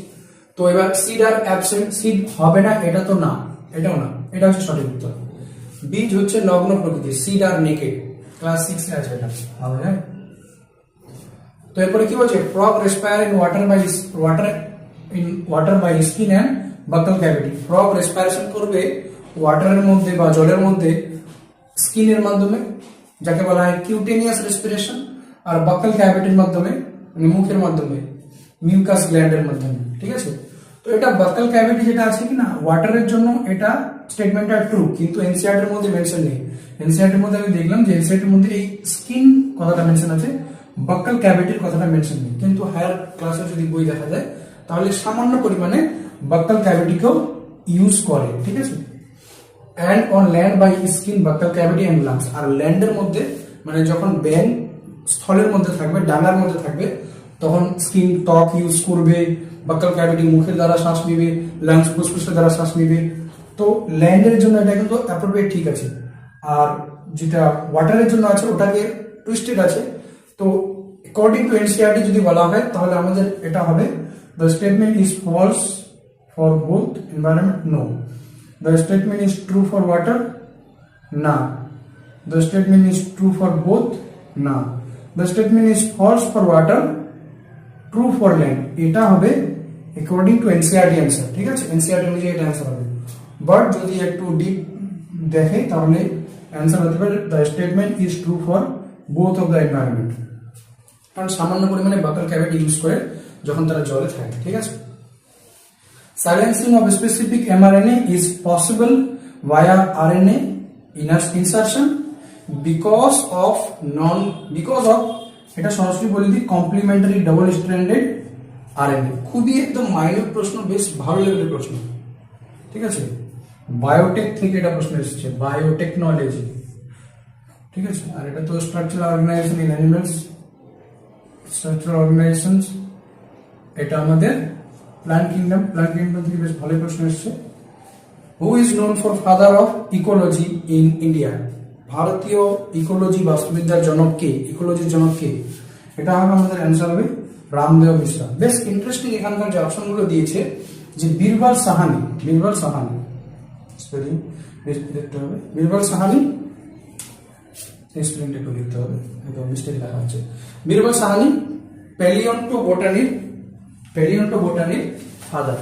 তো এবার সিড আর অ্যাবসেন্ট, সিড হবে না এটা তো না, এটাও না, এটা হচ্ছে সঠিক উত্তর। বীজ হচ্ছে নগ্ন প্রকৃতি, সিড আর নেকেড, ক্লাস 6 এ আছে এটা, হবে না? তো এরপরে কি বলছে, frog respire in water by skin and buccal cavity. Frog respiration করবে ওয়াটারের মধ্যে বা জলের মধ্যে স্কিনের মাধ্যমে, যাকে বলা হয় কিউটেনিয়াস রেসপিরেশন, আর বাকল ক্যাভিটির মাধ্যমে মানে মুখের মাধ্যমে, মিউকাস গ্ল্যান্ডের মাধ্যমে, ঠিক আছে? তো এটা বাকল ক্যাভিটি যেটা আছে কি না ওয়াটারের জন্য, এটা স্টেটমেন্টটা ট্রু, কিন্তু এনসিআরটি এর মধ্যে মেনশন নেই। এনসিআরটি এর মধ্যে আমি দেখলাম যে এনসিআরটি এর মধ্যে এই স্কিন কথাটা মেনশন আছে, বাকল ক্যাভিটির কথাটা মেনশন নেই। কিন্তু হায়ার ক্লাসে যদি বই দেখা যায় তাহলে সামান্য পরিমাণে বাকল ক্যাভিটিকেও ইউজ করে, ঠিক আছে? and on land by skin, buccal cavity and lungs। আর ল্যান্ডের মধ্যে মানে যখন ব্যাং স্থলের মধ্যে থাকবে, ডানার মধ্যে থাকবে, তখন স্কিন ত্বক ইউজ করবে, বাক্কাল ক্যাভিটি মুখের দ্বারা শ্বাস নিবে, লাংস ফুসফুসের দ্বারা শ্বাস নিবে। তো ল্যান্ডের জন্য এটা কিন্তু অ্যাপ্রোপ্রিয়েট, ঠিক আছে। আর যেটা ওয়াটারের জন্য আছে ওটাকে টুইস্টেড আছে। তো অ্যাকর্ডিং টু এনসিআরটি যদি বলা হয় তাহলে আমাদের এটা হবে, the statement is false for both environment, no. The statement is true for water, na. The statement is true for both, na. The statement is false for water, true for land। এটা হবে according to NCERT answer, ঠিক আছে? NCERT অনুযায়ী এটা answer হবে। But যদি একটু deep দেখে তাহলে आंसर হতে পারে the statement is true for both of the environment। কারণ সামান্য পরিমাণে বাকল ক্যাভিটি ইউজ করে যখন তারা জলে থাকে, ঠিক আছে? Silencing of specific mRNA is possible via RNA insertion because of এটা সরাসরি বলে দিই কমপ্লিমেন্টারি ডাবল স্ট্র্যান্ডেড আরএনএ। খুবই একদম মাইনর প্রশ্ন, বেশ ভালো লেভেলের প্রশ্ন, ঠিক আছে? বায়োটেক থেকে এটা প্রশ্ন এসেছে, বায়োটেকনোলজি, ঠিক আছে? আর এটা তো structural organisation in animals, structural organisations, এটা আমাদের প্ল্যান্ট কিংডম থেকে বেশ ভালো প্রশ্ন এসেছে। Who is known for father of ecology in India? ভারতীয় ইকোলজি বাস্তুবিদ্যার জনক কে, ইকোলজির জনক কে? এটা আমাদের অ্যান্সার হবে রামদেব মিশ্রা। বেশ ইন্টারেস্টিং এখানকার যে অপশনগুলো দিয়েছে, যে বীরবল সাহানি, স্পেলিং দেখতে হবে, বীরবল সাহানি, স্পেলিংটা একটু লিখতে হবে, একদম মিস্টেক লেখা আছে। বীরবল সাহানি প্যালিওন্টো বোটানির ফাদার।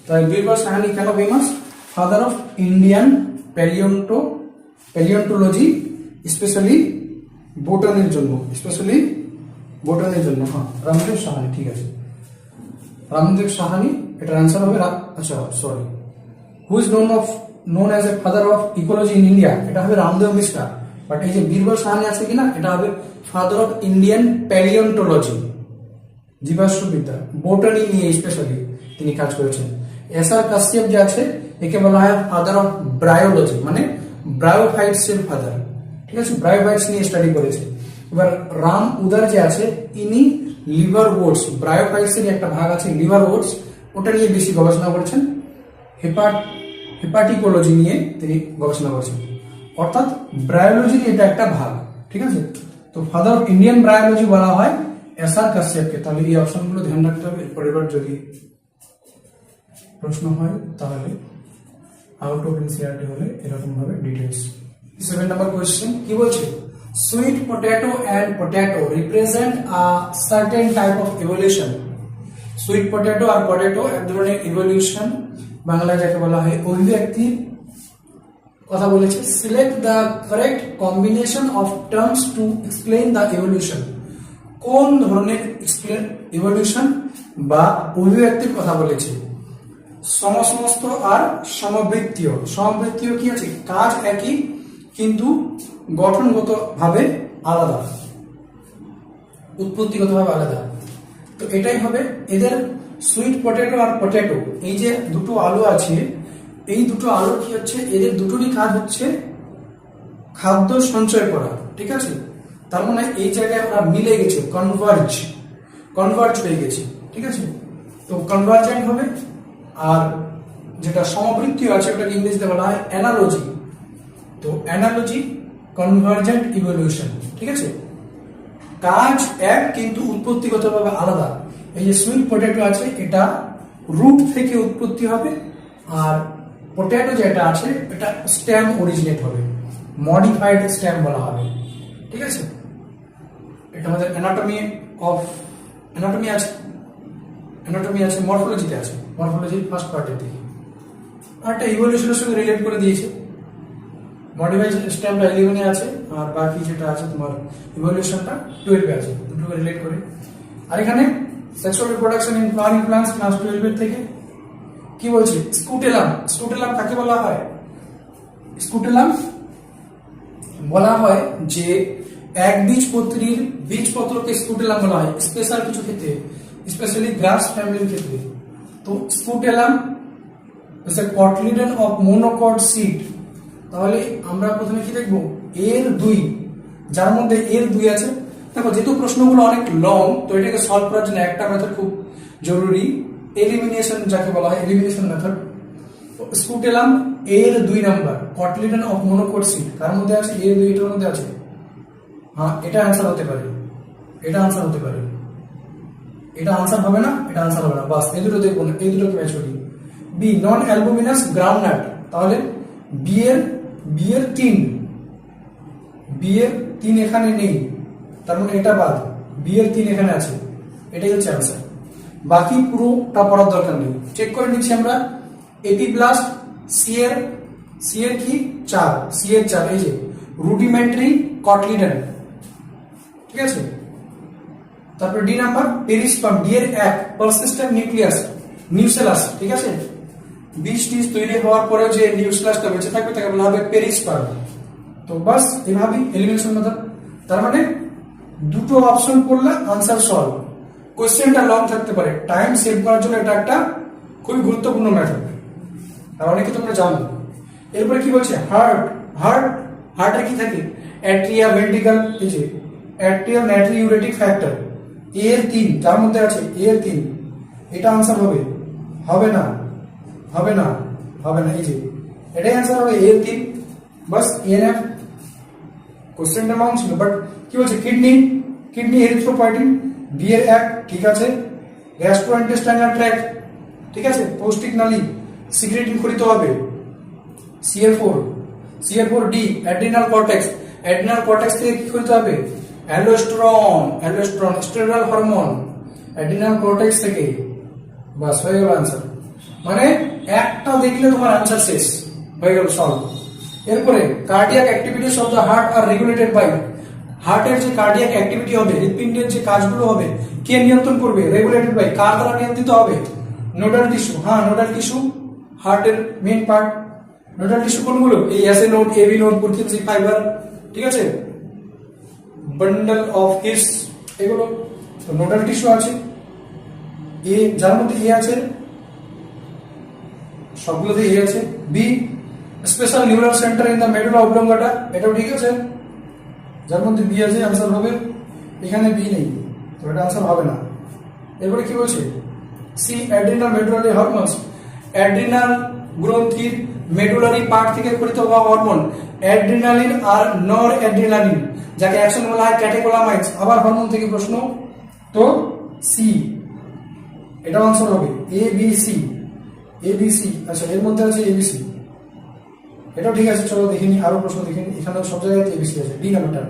তাই বীরবল সাহানি কেন famous? Father of Indian palaeontology, specially বোটানির জন্য, হ্যাঁ, রামদেব সাহানি, ঠিক আছে, রামদেব সাহানি এটার অ্যান্সার হবে। আচ্ছা sorry, who is known as a father of ecology in India? এটা হবে রামদেব মিশ্রা। বাট এই যে বীরবল সাহানি আছে কিনা, এটা হবে ফাদার অফ ইন্ডিয়ান প্যালিওন্টোলজি, জীবাশ্মবিদ্যা, বোটানি নিয়ে স্পেশালি তিনি কাজ করেছেন। এসআর কাশ্যপ যে আছে একে বলা হয় ফাদার অফ ব্রায়োলজি, মানে ব্রায়োফাইটস এর ফাদার, ঠিক আছে? ব্রায়োফাইটস নিয়ে স্টাডি করেছে। এবার রাম উদার যে আছে ইনি লিভার ওটস, ব্রায়োফাইটস এর একটা ভাগ আছে লিভার ওটস, ওটা নিয়ে বেশি গবেষণা করেছেন। হেপাটিকোলজি নিয়ে তিনি গবেষণা করেছেন, অর্থাৎ ব্রায়োলজির এটা একটা ভাগ, ঠিক আছে? তো ফাদার অফ ইন্ডিয়ান ব্রায়োলজি বলা হয় এসআর কাশ্যপকে। তাহলে এই অপশনগুলো ধ্যান রাখতে হবে। এরপর যদি প্রশ্ন হয় তাহলে আউট অফ এনসিআরটি হলে এরকম ভাবে ডিটেইলস। 7 নম্বর কোশ্চেন কি বলছে, sweet potato and potato represent a certain type of evolution. Sweet potato আর পটেটো এক ধরনের ইভলিউশন, বাংলায় যাকে বলা হয় অভিব্যক্তির কথা বলেছে। Select the correct combination of terms to explain the evolution. কোন ধরনের ইভলিউশন বা অভিব্যক্তির কথা বলেছে? সমসমস্ত আর সমবৃত্তীয়। সমবৃত্তীয় কি আছে? কাজ একই কিন্তু গঠনগত ভাবে আলাদা, উৎপত্তিগতভাবে আলাদা। তো এটাই হবে এদের সুইট পটেটো আর পটেটো। এই যে দুটো আলু আছে, এই দুটো আলু কি হচ্ছে, এদের দুটোরই কাজ হচ্ছে খাদ্য সঞ্চয় করা, ঠিক আছে? তার মানে এই জায়গায় ওরা মিলে গেছে, কনভার্জ হয়ে গেছে, ঠিক আছে? তো কনভার্জেন্ট হবে। আর যেটা সমবৃত্তীয় আছে ওটাকে ইংরেজিতে বলা হয় অ্যানালজি। তো অ্যানালজি, কনভার্জেন্ট ইভলিউশন, ঠিক আছে? কাজ এক কিন্তু উৎপত্তিগতভাবে আলাদা। এই যে সুইট পটেটো আছে এটা রুট থেকে উৎপত্তি হবে, আর পটেটো যেটা আছে এটা স্টেম অরিজিনেট হবে, মডিফাইড স্টেম বলা হবে। ঠিক আছে, এটা আমাদের অ্যানাটমি আছে, মরফোলজিতে আছে, মরফোলজির ফার্স্ট পার্টের দিকে। আর একটা ইভলিউশনের সঙ্গে রিলেট করে দিয়েছে, মডিফাইড স্টেমটা 11 এ আছে, আর বাকি যেটা আছে তোমার ইভলিউশনটা 12 এ আছে, দুটোকে রিলেট করে। আর এখানে sexual reproduction in flowering plants class 12 এর থেকে কি বলছে, স্কুটেলাম কাকে বলা হয়? স্কুটেলাম বলা হয় যে একবীজপত্রীর বীজপত্রকে স্কুটেলাম বলা হয়, স্পেশাল কিছু ক্ষেত্রে, স্পেশালি গ্রাস ফ্যামিলির ক্ষেত্রে। তো scutellum is a cotyledon of monocot seed. তাহলে আমরা প্রথমে কি দেখবো, এর 2, যার মধ্যে এর 2 আছে। দেখো যেহেতু প্রশ্নগুলো অনেক লং, তো এটাকে সলভ করার জন্য একটা মেথড খুব জরুরি, এলিমিনেশন যাকে বলা হয়, এলিমিনেশন মেথড। স্কুটেলাম এর 2 নাম্বার, কটলিডন অফ মোনোকট সিড, তার মধ্যে আছে এর 2, এটার মধ্যে আছে, হ্যাঁ এটা आंसर হতে পারে, এটা आंसर হতে পারে, এটা आंसर হবে না, এটা आंसर হবে না, বাস এই দুটো দেখবো না, এই দুটোকে ম্যাচ করি। বি নন অ্যালবুমিনাস গ্রাউন্ডনাট, তাহলে বি এর 3 এখানে নেই, তার মানে এটা বাদ, বি এর 3 এখানে আছে, এটাই হচ্ছে आंसर। বাকি পুরোটা পড়ার দরকার নেই, চেক করে নিচ্ছি আমরা। এপিব্লাস্ট সি এর কি 4, সি এর 4, এই যে রুডিমেন্টারি কটলিডন। ঠিক আছে, তারপর ডি নাম্বার পেরিস্পার্ম, ডি এর 1 পারসিস্টেন্ট নিউসেলাস। ঠিক আছে, বীজ তৈরি হওয়ার পরে যে নিউসেলাসটা বেঁচে থাকবে তাকে বলা হবে পেরিস্পার্ম। তো বাস এভাবেই এলিমিনেশন মেথড। তার মানে দুটো অপশন পড়লে आंसर সলভ। কোশ্চেনটা লং থাকতে পারে, টাইম সেভ করার জন্য এটা একটা খুবই গুরুত্বপূর্ণ মেথড, আর অনেকে তোমরা জানো। এরপরে কি বলছে, হার্টের কি থাকে, অ্যাট্রিয়া, ভেন্ট্রিকল, এই যে অ্যাট্রিয়াল নাইট্রিউরেটিক ফ্যাক্টর এর 3, যার মধ্যে আছে এর 3, এটা आंसर হবে না, এই যে এটাই आंसर হবে এর 3। বাস এনএফ, কোশ্চেনটা লং ছিল, বাট কি বলছে, কিডনি এরিথ্রোপয়েটিন, বি এর 1, ঠিক আছে। গ্যাস্ট্রোইন্টেস্টাইনাল ট্র্যাক্ট, ঠিক আছে, পৌষ্টিক নালী, সিক্রেটিন খরিত হবে, সি এর 4, ডি অ্যাড্রিনাল কর্টেক্স থেকে কি খরিত হবে, অ্যালোস্টেরন, স্টেরয়েড হরমোন, অ্যাড্রিনাল কর্টেক্স থেকে। বাস হয়ে গেল आंसर, মানে একটা দেখলে তোমার आंसर শেষ হয়ে গেল, সলভ। এরপরে cardiac activities of the heart are regulated by, হার্টের যে কার্ডিয়াক অ্যাক্টিভিটি হবে, হৃৎপিণ্ডের যে কাজগুলো হবে, কে নিয়ন্ত্রণ করবে, রেগুলেটেড বাই, কার দ্বারা নিয়ন্ত্রিত হবে, নোডাল টিস্যু। হ্যাঁ, নোডাল টিস্যু হার্টের মেইন পার্ট। নোডাল টিস্যু কোনগুলো, এই SA node, AV node, Purkinje fibre, ঠিক আছে, বান্ডল অফ হিস, এগুলো নোডাল টিস্যু আছে। এ যার মধ্যে এ আছে, সবগুলোতে এ আছে। B special neural center in the medulla oblongata, এটাও ঠিক আছে, যার মধ্যে বি আছে, आंसर হবে। এখানে বি নেই, তো এটা आंसर হবে না। এরপরে কি বলছে, C adrenal medullary hormones, adrenal গ্রন্থির মেডুলারি পার্ট থেকে খরিত হওয়া হরমোন অ্যাড্রিনালিন আর নর অ্যাড্রিনালিন, যাকে অ্যাকশন বলা হয় ক্যাটেকোলামাইনস। আবার হরমোন থেকে প্রশ্ন, তো সি, এটা आंसर হবে এ বি সি। আচ্ছা, এর মধ্যে আছে এবিসি, এটাও ঠিক আছে। চলো দেখিনি, আরো প্রশ্ন দেখিনি, এখানে সব জায়গায় এবিসি আছে। ডি নাম্বারটা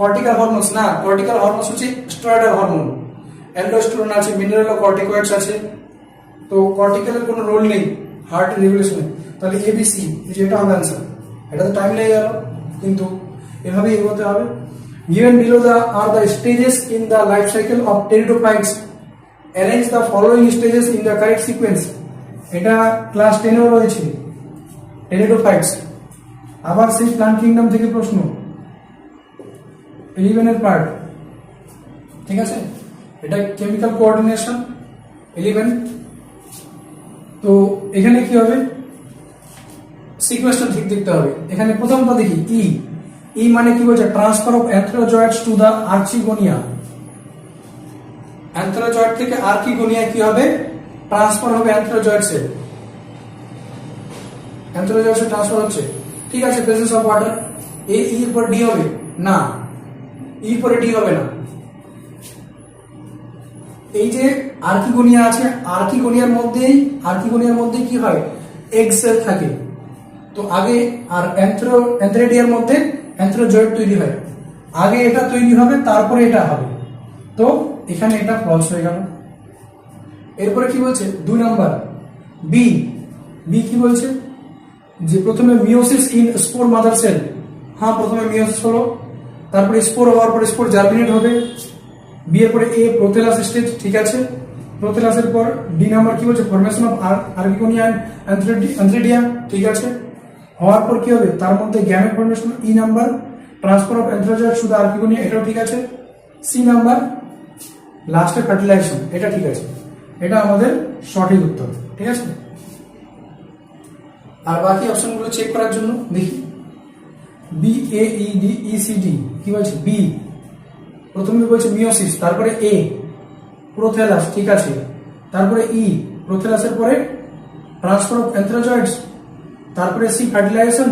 কর্টিক্যাল হরমোনস, না, কর্টিক্যাল হরমোনস হচ্ছে স্টেরয়েড হরমোন, অ্যালডোস্টেরন আছে, মিনারেলোকর্টিকয়েডস আছে। তো কর্টিক্যালের কোনো রোল নেই হার্ট রেগুলেশনে, তাহলে এবিসি, যেটা হবে आंसर। এটা তো টাইম লেগে গেল, কিন্তু এভাবেই এগোতে হবে। Given below are the stages in the life cycle of pteridophytes. Arrange the following stages in the correct sequence. এটা ক্লাস 10 এও রয়েছে, টেরিডোফাইটস। আবার সেই প্লান্ট কিংডম থেকে প্রশ্ন, 11 এর পার্ট, ঠিক আছে। এটা কেমিক্যাল কোঅর্ডিনেশন 11। তো এখানে কি হবে, সিকোয়েন্সটা ঠিক দেখতে হবে। এখানে প্রথমটা দেখি ই মানে কি বলছে, ট্রান্সফার অফ অ্যান্থ্রাজয়েডস টু দ্য আর্চিগোনিয়া। অ্যান্থ্রাজয়েড থেকে আর্কিগোনিয়া কি হবে, ট্রান্সফার হবে অ্যান্থ্রাজয়েডসে, অ্যান্থ্রাজয়েডসে ট্রান্সফার হচ্ছে, ঠিক আছে। প্রেজেন্স অফ ওয়াটার, ই এর পর ডি হবে না, ই পরে ডি হবে না, এই যে আর্কিগোনিয়া আছে, আর্কিগোনিয়ার মধ্যেই কি হয়, এগ সেল থাকে। তো আগে আর অ্যান্থ্রেডিয়ার মধ্যে অ্যান্থ্রোজয়েড তৈরি হয়, আগে এটা তৈরি হবে তারপরে এটা হবে। তো এখানে এটা ফলস হয়ে গেল। এরপরে কি বলছে 2 নাম্বার বি, কি বলছে যে প্রথমে meiosis in spore mother sell. হ্যাঁ, প্রথমে মিওসিস হলো, তারপরে স্পোর হওয়ার পরে স্পোর জার্মিনেট হবে। বি এর পরে এ প্রোথেলাস স্টেজ, ঠিক আছে। প্রোথেলাসের পর ডি নাম্বার কি বলছে, ফরমেশন অফ আর্কিগোনিয়া অ্যান্থ্রেডিয়া, ঠিক আছে। হওয়ার পর কি হবে, তার মধ্যে gamete formation. E number transfer of antherozoid to the archegonia, এটাও ঠিক আছে। সি নাম্বার লাস্টে ফার্টিলাইজেশন, এটা ঠিক আছে। এটা আমাদের সঠিক উত্তর, ঠিক আছে। আর বাকি অপশনগুলো চেক করার জন্য দেখি, B A E D E C D কি বলছে, বি প্রথমে বলছে মিওসিস, তারপরে এ প্রোথেলাস, ঠিক আছে। তারপরে ই প্রোথেলাসের পরে ট্রান্সফার অফ অ্যান্থ্রোজয়েডস, তারপরে সি ফার্টিলাইজেশন,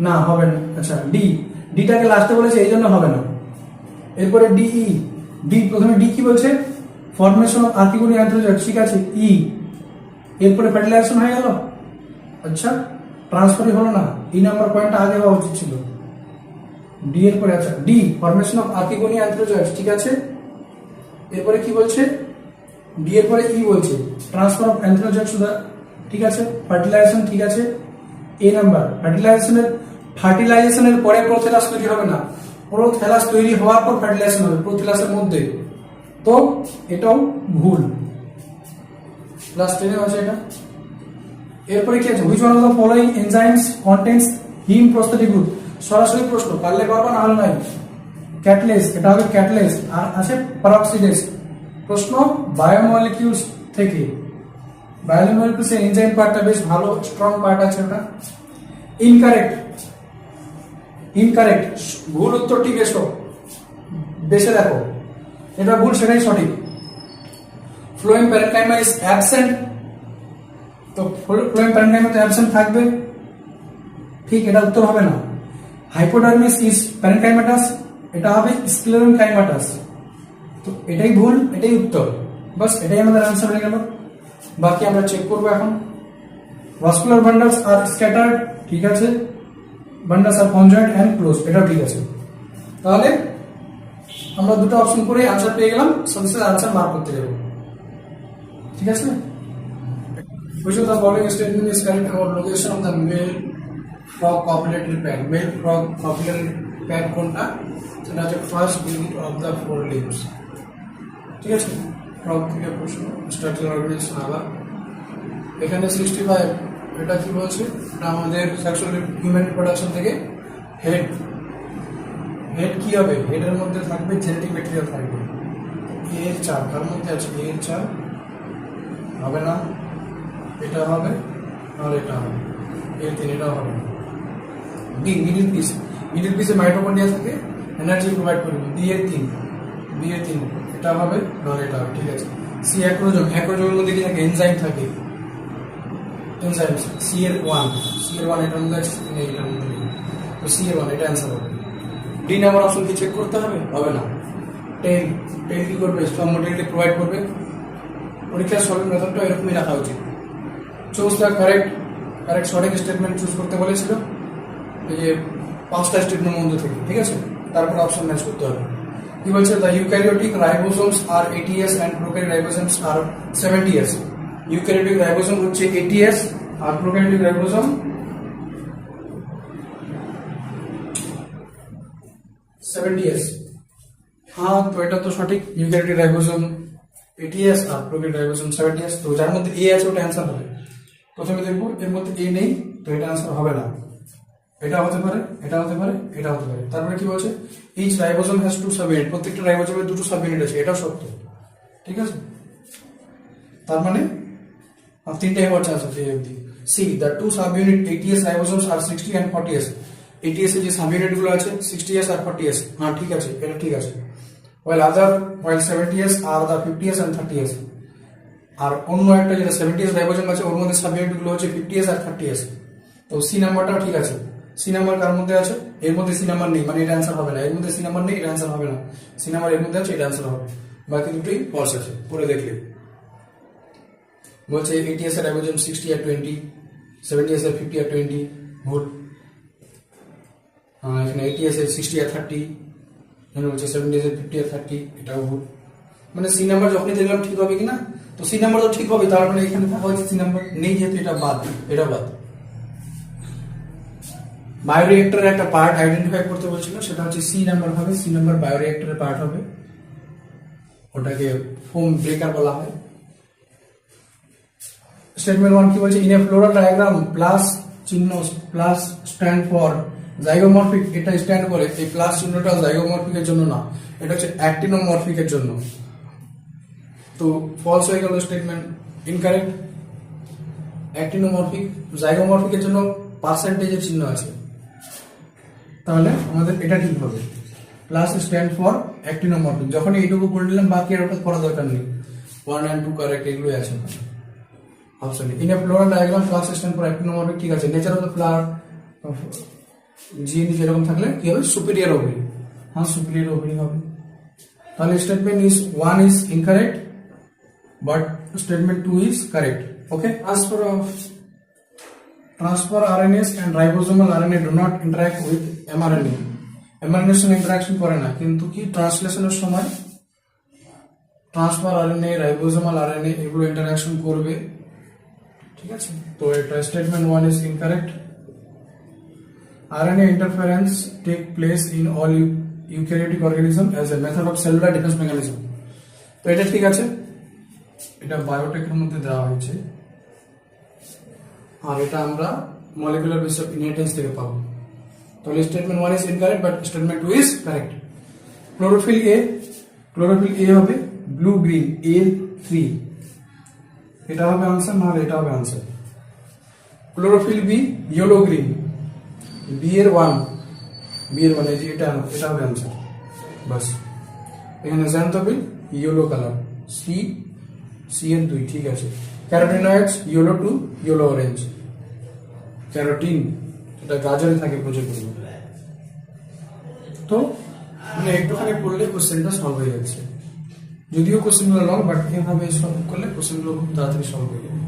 না হবে না। আচ্ছা, ডিটাকে লাস্টে বলেছে এই জন্য হবে না। এরপরে ডি প্রথমে ডি কি বলছে, ফরমেশন অফ আর্কিগোনিয়া অ্যান্থ্রোজয়েড, ঠিক আছে। ই এরপরে ফার্টিলাইজেশন হয়ে গেল, আচ্ছা ট্রান্সফারই হলো না। ই নাম্বার পয়েন্টটা আগে হওয়া উচিত ছিল। ডি এর পরে, আচ্ছা ডি ফরমেশন অফ আর্কিগোনিয়া অ্যান্থ্রোজয়েড, ঠিক আছে। এরপরে কি বলছে, ডি এর পরে ই বলছে transfer of antherozoid to the, ঠিক আছে। ফার্টিলাইজেশন, ঠিক আছে। এ নাম্বার ফার্টিলাইজেশনের পরে প্রোথেলাস তৈরি হবে না, প্রোথেলাস তৈরি হওয়ার পর ফার্টিলাইজেশন হবে প্রোথেলাসের মধ্যে। তো এটাও ভুল, ক্লাস 10 এ আছে এটা। এরপরে কি আছে, which one of the following enzymes contains him prosthetic group, সরাসরি প্রশ্ন, পারলে পারবা না হলে নাই। ক্যাটালেস, এটা হবে ক্যাটালেস। আর আছে পারঅক্সিডেস। প্রশ্ন বায়োমলিকিউলস থেকে, বায়োমলিকিউলস এর এনজাইম পার্টটা বেশ ভালো স্ট্রং পার্ট আছে ওটা। ইনকারেক্ট, ভুল উত্তরটি বেশে দেখো, এটা ভুল সেটাই সঠিক। ফ্লোয়েম প্যারেনকাইমা ইজ অ্যাবসেন্ট, তো ফ্লোয়েম প্যারেনকাইমা তো অ্যাবসেন্ট থাকবে, ঠিক, এটা উত্তর হবে না। হাইপোডার্মিস ইজ প্যারেনকাইমাটাস, এটা হবে স্ক্লেরেনকাইমাটাস। তো এটাই ভুল, এটাই উত্তর, বাস এটাই আমাদের আনসার হয়ে গেল। বাকি আমরা চেক করবো এখন। ভাস্কুলার বান্ডলস আর স্ক্যাটার্ড, ঠিক আছে। বান্ডলস আর কনজয়েন্ট এন্ড ক্লোজ, এটাও ঠিক আছে। তাহলে আমরা দুটো অপশন করে আনসার পেয়ে গেলাম, সাথে সাথে আনসার মার্ক করতে যাব, ঠিক আছে। Which of the following statement is correct about location of the male frog copulatory pack? Male frog copulatory pack কোনটা, সেটা হচ্ছে first unit of the 4 limbs, ঠিক আছে। ফ্রগ থেকে প্রশ্ন, স্ট্রাকচারাল অর্গানাইজেশন আবার। এখানে 65 এটা কি বলছে, এটা আমাদের সেক্সুয়াল হিউম্যান রিপ্রোডাকশন থেকে হেড কি হবে, হেডের মধ্যে থাকবে জেনেটিক ম্যাটেরিয়াল থাকবে। এর 4 তার মধ্যে আছে, এর 4 হবে না, এটা হবে, আর এটা হবে, এর 3 এটাও হবে। ডি মিডল পিসে মাইটোকন্ড্রিয়া থাকে, এনার্জি প্রোভাইড করবে। বি এর 3 এটা হবে, আর এটা হবে, ঠিক আছে। সি অ্যাক্রোজোমের মধ্যে কি থাকে, এনজাইম থাকে, এনজাইম। সি এর 1 এটার মধ্যে আছে, এটার মধ্যে নেই, তো সি এর 1 এটা অ্যান্সার হবে। ডি নাম্বার অপশন কি চেক করতে হবে না। টেল কি করবে, স্ট্রং মোটিলিটি প্রোভাইড করবে। পরীক্ষার সলভিং মেথডটা এরকমই রাখা উচিত। চুজ দ্য কারেক্ট সঠিক স্টেটমেন্ট চুজ করতে বলেছিল, এই যে 5টা স্টেটমেন্ট মধ্যে থেকে, ঠিক আছে। তারপর অপশন ম্যাচ করতে হবে। কি বলছে, the eukaryotic ribosomes are 80s and prokaryotic ribosomes are 70s। Eukaryotic ribosome হচ্ছে 80s আর প্রোক্যারিওটিক রাইবোসোম 70s। হ্যাঁ, তো এটা তো সঠিক, ইউক্যারিওটিক রাইবোসোম 80s আর প্রোক্যারিওটিক রাইবোসোম 70s। তো যার মধ্যে এ আছে ওটা অ্যান্সার হবে। প্রথমে দেখবো এর মধ্যে এ নেই, তো এটা অ্যান্সার হবে না। এটা হতে পারে, এটা হতে পারে, এটা হতে পারে। তারপরে কি বলছে, ইচ রাইবোসোম হ্যাজ 2 সাবইউনিট, প্রত্যেকটা রাইবোসোমের 2টো সাবইউনিট আছে, এটাও সত্য, ঠিক আছে। তার মানে 3টে হওয়ার চান্স আছে এই অবধি। C the 2 subunit 80s ribosomes are 60 and 40s। 80s এর যে সাবইউনিট গুলো আছে 60s আর 40s, হ্যাঁ ঠিক আছে, এটা ঠিক আছে। while 70s R the 50s and 30s। আর অন্য একটা যেটা 70s রাইবোসোম আছে ওর মধ্যে সাবইউনিট গুলো হচ্ছে 50s আর 30s। তো সি নাম্বারটাও ঠিক আছে। সি নাম্বার কার মধ্যে আছে, এর মধ্যে সি নাম্বার নেই, মানে এটা অ্যান্সার হবে না। এর মধ্যে সি নাম্বার নেই, এটা অ্যান্সার হবে না। সি নাম্বার এর মধ্যে আছে, এটা অ্যান্সার হবে। বাকি দুটোই ফলস আছে, পরে দেখলে। বলছে 80s এর রাইবোজোম 60 আর 20, 70s এর 50 আর 20, ভুল। এখানে 80s এর 60 আর 30, এখানে বলছে 70s এর 50 আর 30, এটাও ভুল। মানে সি নাম্বার যখনই দেখলাম ঠিক হবে কিনা, তো সি নাম্বার তো ঠিক হবে, তার মানে এখানে থাকা হচ্ছে সি নাম্বার নেই, যেহেতু এটা বাদ, এটা বাদ। বায়োরিয়েক্টরের একটা পার্ট আইডেন্টিফাই করতে বলছিল, সেটা হচ্ছে সি নাম্বার হবে, সি নাম্বার বায়োরিয়েক্টরের পার্ট হবে, ওটাকে ফোম ব্রেকার বলা হয়। স্টেটমেন্ট 1 কি বলছে, in a floral diagram plus চিহ্ন প্লাস স্ট্যান্ড ফর জাইগোমরফিক, এটা স্ট্যান্ড করে, এই প্লাস চিহ্নটা জাইগোমরফিকের জন্য না, এটা হচ্ছে অ্যাক্টিনোমরফিকের জন্য। তো ফলস হয়ে গেল স্টেটমেন্ট, ইনকারেক্ট। অ্যাক্টিনোমরফিক, জাইগোমরফিকের জন্য পার্সেন্টেজের চিহ্ন আছে, তাহলে আমাদের এটা ঠিক হবে, প্লাস স্ট্যান্ড ফর অ্যাক্টিনোমরফিক। যখন এইটুকু করে নিলাম, বাকি আর ওটা করা দরকার নেই, 1 and 2 কারেক্ট, এগুলোই আছে option. In a floral diagram plus stand for actinomorphic, ঠিক আছে। নেচার অফ দ্য ফ্লাওয়ার জিএনডি যেরকম থাকলে কি হবে, সুপিরিয়র ওভারি, হ্যাঁ সুপিরিয়র ওভারি হবে। তাহলে statement 1 is incorrect but statement 2 is correct. Okay, transfer RNAs and ribosomal RNA do not interact with mRNA. mRNA এর সঙ্গে ইন্টারঅ্যাকশন করে না, কিন্তু কি ট্রান্সলেশনের সময় ট্রান্সফার RNA, রাইবোজোমাল RNA এগুলো ইন্টারঅ্যাকশন করবে, ঠিক আছে। তো এটা statement 1 is incorrect. RNA interference take place in all eukaryotic organism as a method of cellular defense mechanism. তো এটা ঠিক আছে, এটা বায়োটেকের মধ্যে দেওয়া হয়েছে, আর এটা আমরা মলিকুলার বেস অফ ইনহেরিটেন্স থেকে পাবো। তাহলে statement 1 is incorrect but statement 2 is correct. Chlorophyll A হবে ব্লু গ্রিন, A3, এটা হবে आंसर, না হলে এটা হবে answer. Chlorophyll B yellow green, B এর 1 এই যে এটা হবে आंसर, বাস। এখানে জ্যান্থোফিল ইয়েলো কালার, সি এর 2, ঠিক আছে। Carotenoids yellow to yellow orange, carotene এটা গাজরে থাকে প্রচুর পরিমাণে। তো মানে একটুখানি পড়লে কোশ্চেনটা সলভ হয়ে যাচ্ছে, যদিও কোশ্চেনগুলো লং, বাট এভাবে সলভ করলে কোশ্চেনগুলো খুব তাড়াতাড়ি সলভ হয়ে যাবে।